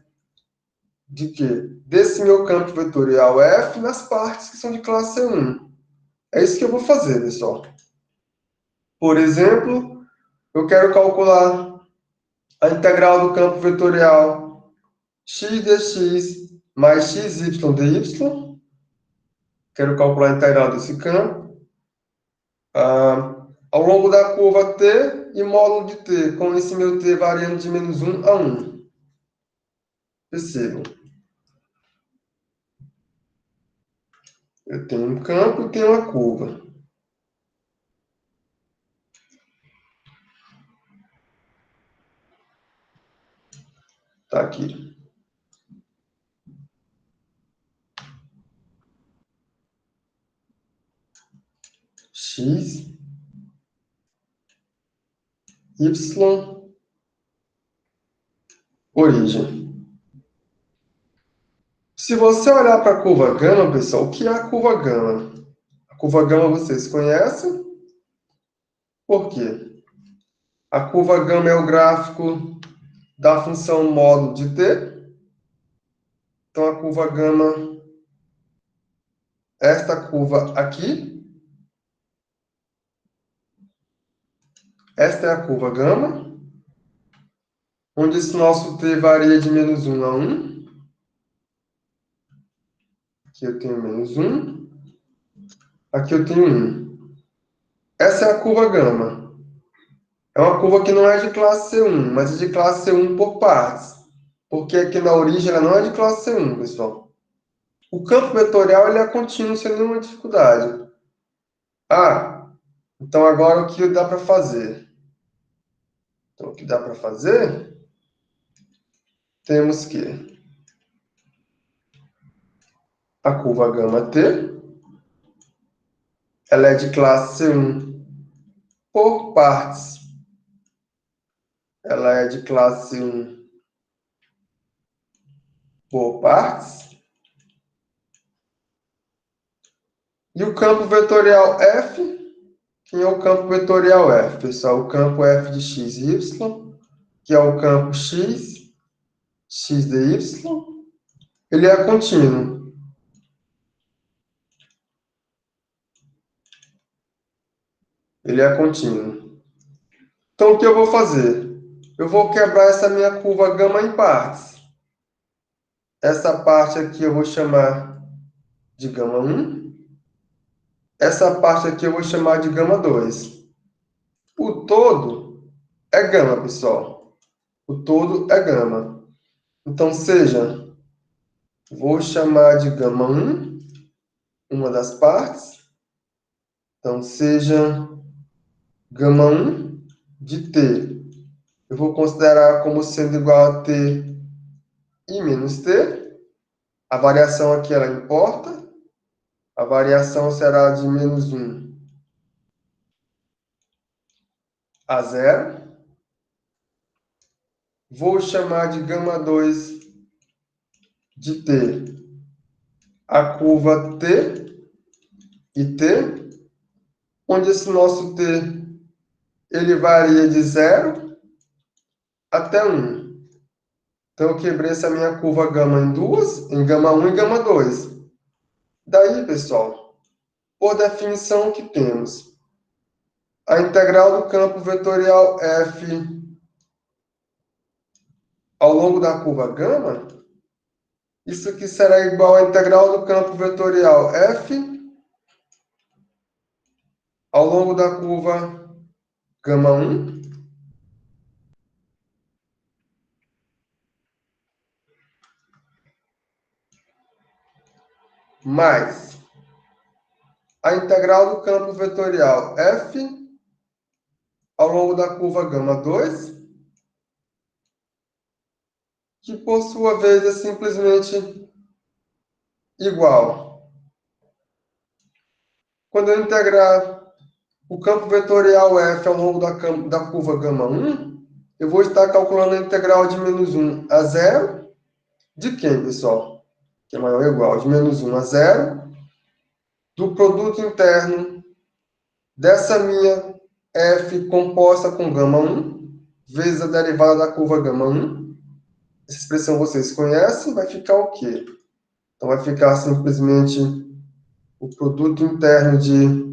de quê? Desse meu campo vetorial f nas partes que são de classe 1. É isso que eu vou fazer, pessoal. Por exemplo, eu quero calcular a integral do campo vetorial x dx mais xy dy. Quero calcular a integral desse campo. Ao longo da curva t e módulo de t, com esse meu t variando de menos 1 a 1. Percebam. Eu tenho um campo e tenho uma curva. Está aqui. X, Y, origem. Se você olhar para a curva gama, pessoal, o que é a curva gama? A curva gama vocês conhecem? Por quê? A curva gama é o gráfico da função módulo de t. Então, a curva gama, esta curva aqui, esta é a curva gama, onde esse nosso t varia de menos 1 a 1. Aqui eu tenho menos 1. Aqui eu tenho 1. Essa é a curva gama. É uma curva que não é de classe C1, mas é de classe C1 por partes. Porque aqui na origem ela não é de classe C1, pessoal. O campo vetorial ele é contínuo sem nenhuma dificuldade. Ah, então agora o que dá para fazer? Então o que dá para fazer? Temos que a curva gama T, ela é de classe C1 por partes. Ela é de classe C1 por partes. E o campo vetorial F, quem é o campo vetorial F, pessoal? O campo F de x e y, que é o campo x, x de y, ele é contínuo. Ele é contínuo. Então, o que eu vou fazer? Eu vou quebrar essa minha curva gama em partes. Essa parte aqui eu vou chamar de gama 1. Essa parte aqui eu vou chamar de gama 2. O todo é gama, pessoal. O todo é gama. Então, seja, vou chamar de gama 1, uma das partes. Então, seja gama 1 de t. Eu vou considerar como sendo igual a t e menos t. A variação aqui ela importa. A variação será de menos 1 a 0. Vou chamar de gama 2 de t a curva t e t, onde esse nosso t ele varia de 0 até 1. Então, eu quebrei essa minha curva gama em duas, em gama 1 e gama 2. Daí, pessoal, por definição, o que temos? A integral do campo vetorial f ao longo da curva gama, isso aqui será igual à integral do campo vetorial f ao longo da curva gama 1 mais a integral do campo vetorial f ao longo da curva gama 2, que por sua vez é simplesmente igual. Quando eu integrar o campo vetorial f ao longo da curva gama 1, eu vou estar calculando a integral de menos 1 a 0 de quem, pessoal? Que é maior ou igual de menos 1 a 0 do produto interno dessa minha f composta com gama 1 vezes a derivada da curva gama 1. Essa expressão vocês conhecem, vai ficar o quê? Então, vai ficar simplesmente o produto interno de...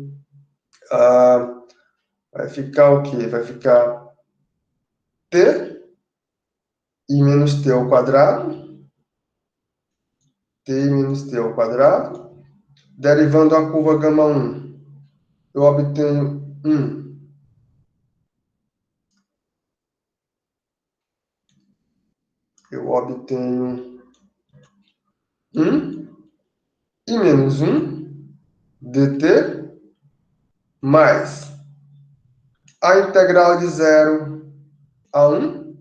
vai ficar o quê? Vai ficar t e menos t ao quadrado. T menos t ao quadrado. Derivando a curva gama 1, eu obtenho 1. Eu obtenho 1 e menos 1 dt mais a integral de 0 a 1.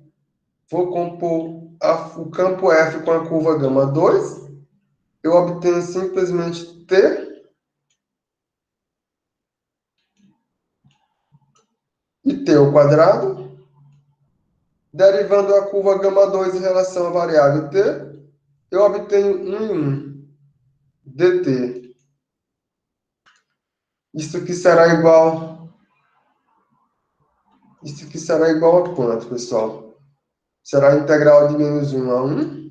Vou compor o campo F com a curva gama 2. Eu obtenho simplesmente t e t ao quadrado. Derivando a curva gama 2 em relação à variável t, eu obtenho 1 em 1, dt. Isso aqui será igual... Isso aqui será igual a quanto, pessoal? Será a integral de menos 1 a 1.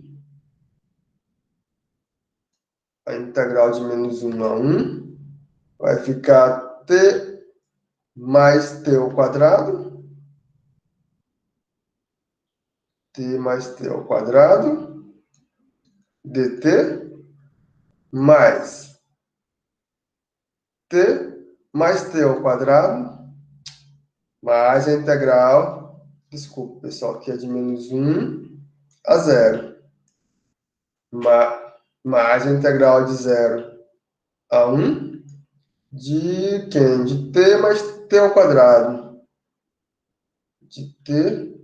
A integral de menos 1 a 1 vai ficar t mais t ao quadrado. T mais t ao quadrado dt mais t mais t ao quadrado mais a integral, desculpa, pessoal, que é de menos 1 a 0, mais a integral de 0 a 1 de quem? De t mais t ao quadrado. De t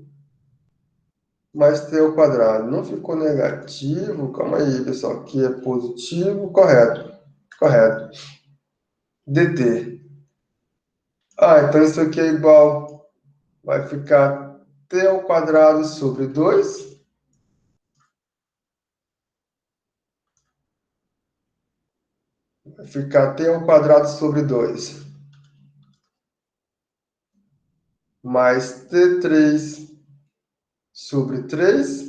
mais t ao quadrado. Não ficou negativo? Calma aí, pessoal. Aqui é positivo. Correto. Correto. dt. Então isso aqui é igual. Vai ficar t ao quadrado sobre 2. Vai ficar t ao quadrado sobre 2. Mais t3 sobre 3,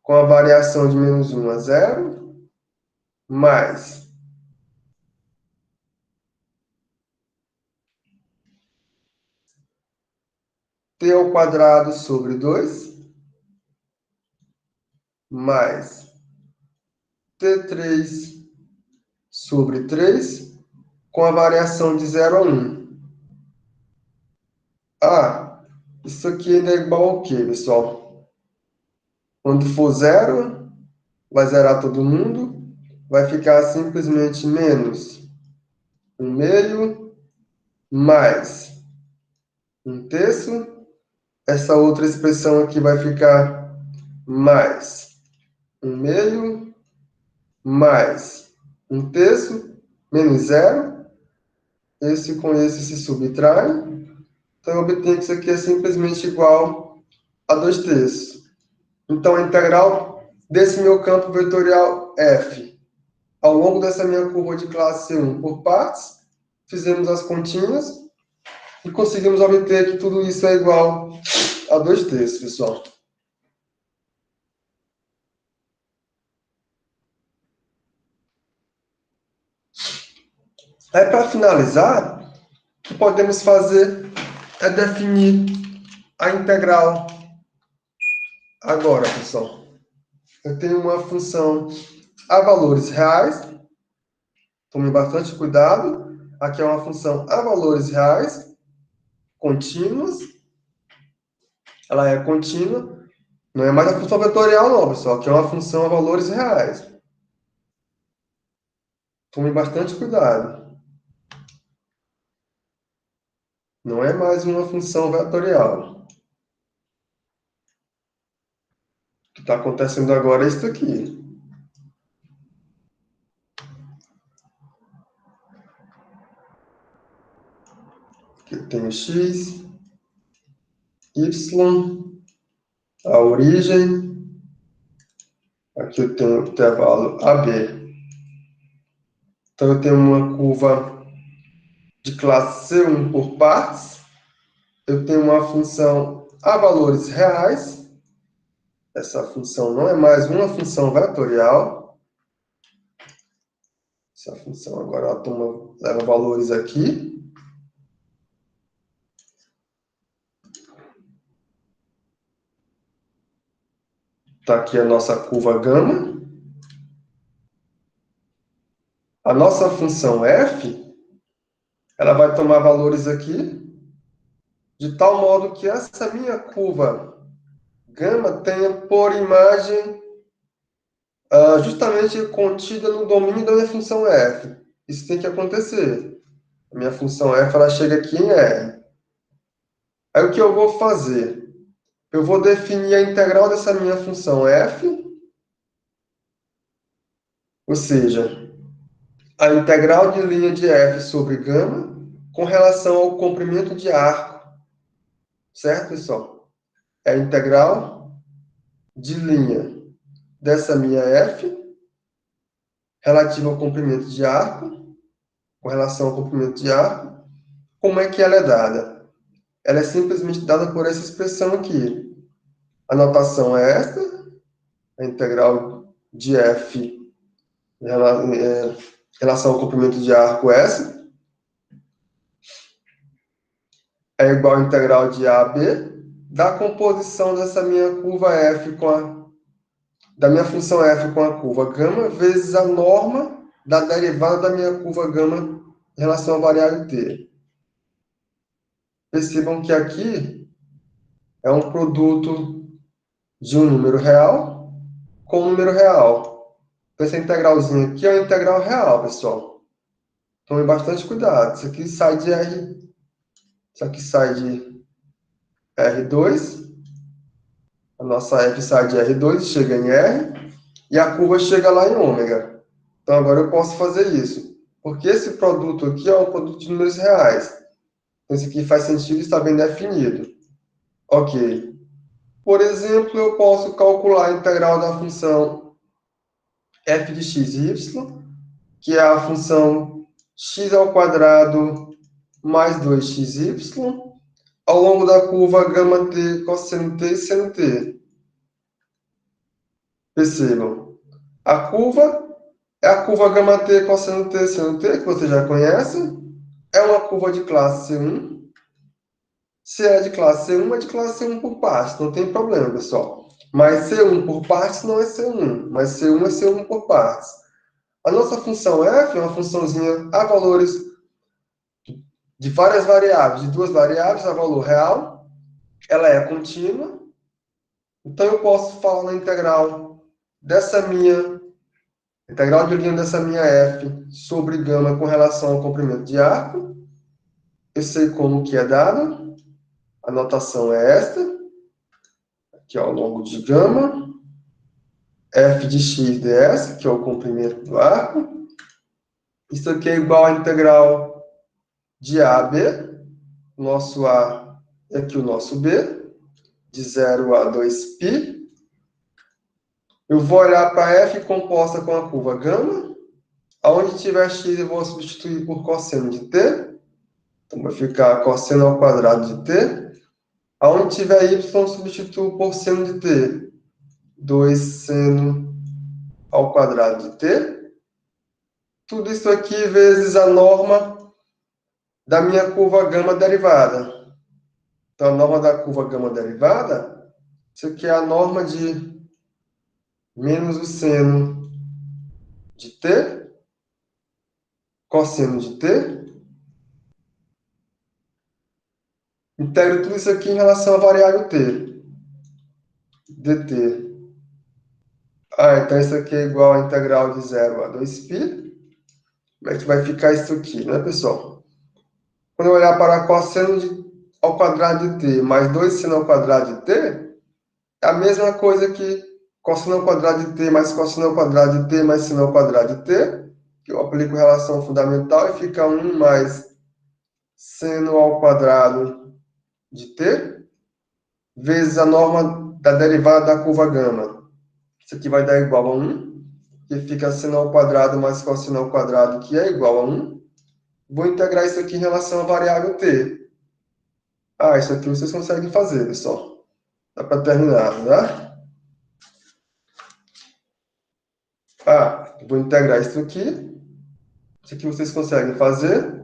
com a variação de menos 1 a 0, mais t ao quadrado sobre 2, mais t3 sobre 3, com a variação de 0 a 1. Isso aqui ainda é igual ao quê, pessoal? Quando for 0, vai zerar todo mundo, vai ficar simplesmente menos 1 meio, mais 1 terço. Essa outra expressão aqui vai ficar mais 1 meio, mais 1 terço, menos 0. Esse com esse se subtrai. Então, eu obtenho que isso aqui é simplesmente igual a 2 terços. Então, a integral desse meu campo vetorial f, ao longo dessa minha curva de classe C1 por partes, fizemos as continhas e conseguimos obter que tudo isso é igual a 2 terços, pessoal. Aí, para finalizar, o que podemos fazer é definir a integral. Agora, pessoal, eu tenho uma função a valores reais. Tome bastante cuidado. Aqui é uma função a valores reais, contínuas. Ela é contínua. Não é mais a função vetorial, não, pessoal. Aqui é uma função a valores reais. Tome bastante cuidado. Não é mais uma função vetorial. O que está acontecendo agora é isso aqui. Aqui eu tenho x, y, a origem. Aqui eu tenho o intervalo AB. Então, eu tenho uma curva de classe C1 por partes. Eu tenho uma função a valores reais. Essa função não é mais uma função vetorial. Essa função agora ela leva valores aqui. Está aqui a nossa curva gama. A nossa função f, ela vai tomar valores aqui, de tal modo que essa minha curva gama tenha por imagem justamente contida no domínio da minha função f. Isso tem que acontecer. A minha função f ela chega aqui em R. Aí o que eu vou fazer? Eu vou definir a integral dessa minha função f, ou seja, a integral de linha de f sobre gama com relação ao comprimento de arco. Certo, pessoal? É a integral de linha dessa minha f relativa ao comprimento de arco, com relação ao comprimento de arco. Como é que ela é dada? Ela é simplesmente dada por essa expressão aqui. A notação é esta, a integral de f em relação ao comprimento de arco S, é igual à integral de A a B da composição dessa minha curva f da minha função f com a curva gama vezes a norma da derivada da minha curva gama em relação à variável t. Percebam que aqui é um produto de um número real com um número real. Então, essa integralzinha aqui é uma integral real, pessoal. Tome bastante cuidado. Isso aqui sai de R2. A nossa f sai de R2 e chega em R. E a curva chega lá em ômega. Então, agora eu posso fazer isso. Porque esse produto aqui é um produto de números reais. Então, isso aqui faz sentido e está bem definido. Ok. Por exemplo, eu posso calcular a integral da função f de x e y, que é a função x ao quadrado mais 2xy, ao longo da curva gama t, cosseno t e seno t. Percebam. A curva é a curva gama t, cosseno t, seno t, que você já conhece. É uma curva de classe C1. Se é de classe C1, é de classe C1 por partes. Não tem problema, pessoal. Mas C1 por partes não é C1. Mas C1 é C1 por partes. A nossa função f é uma funçãozinha a valores de várias variáveis, de duas variáveis, a valor real. Ela é contínua. Então, eu posso falar na integral integral de origem dessa minha f sobre gama com relação ao comprimento de arco. Eu sei como que é dado. A notação é esta. Aqui ao longo de gama. F de x ds, que é o comprimento do arco. Isso aqui é igual à integral de a a b. Nosso a e aqui o nosso b. De 0 a 2π. Eu vou olhar para f composta com a curva gama. Onde tiver x, eu vou substituir por cosseno de t. Então, vai ficar cosseno ao quadrado de t. Onde tiver y, substituo por seno de t. 2 seno ao quadrado de t. Tudo isso aqui vezes a norma da minha curva gama derivada. Então, a norma da curva gama derivada, isso aqui é a norma de menos o seno de t, cosseno de t. Integro tudo isso aqui em relação à variável t, dt. Então isso aqui é igual à integral de 0 a 2π. Como é que vai ficar isso aqui, né, pessoal? Quando eu olhar para cosseno ao quadrado de t mais 2 seno ao quadrado de t, é a mesma coisa que cosseno ao quadrado de t mais cosseno ao quadrado de t mais seno ao quadrado de t, que eu aplico relação fundamental e fica 1 mais seno ao quadrado de t, vezes a norma da derivada da curva gama. Isso aqui vai dar igual a 1, que fica seno ao quadrado mais cosseno ao quadrado, que é igual a 1. Vou integrar isso aqui em relação à variável t. Isso aqui vocês conseguem fazer, pessoal. Dá para terminar, né? Vou integrar isso aqui. Isso aqui vocês conseguem fazer.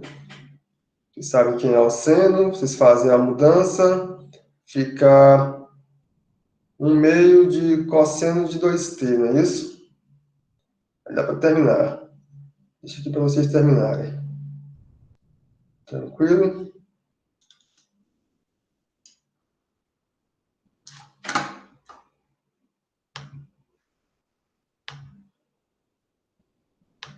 Vocês sabem quem é o seno. Vocês fazem a mudança. Fica 1/2 de cosseno de 2t, não é isso? Aí dá para terminar. Deixa aqui para vocês terminarem. Tranquilo?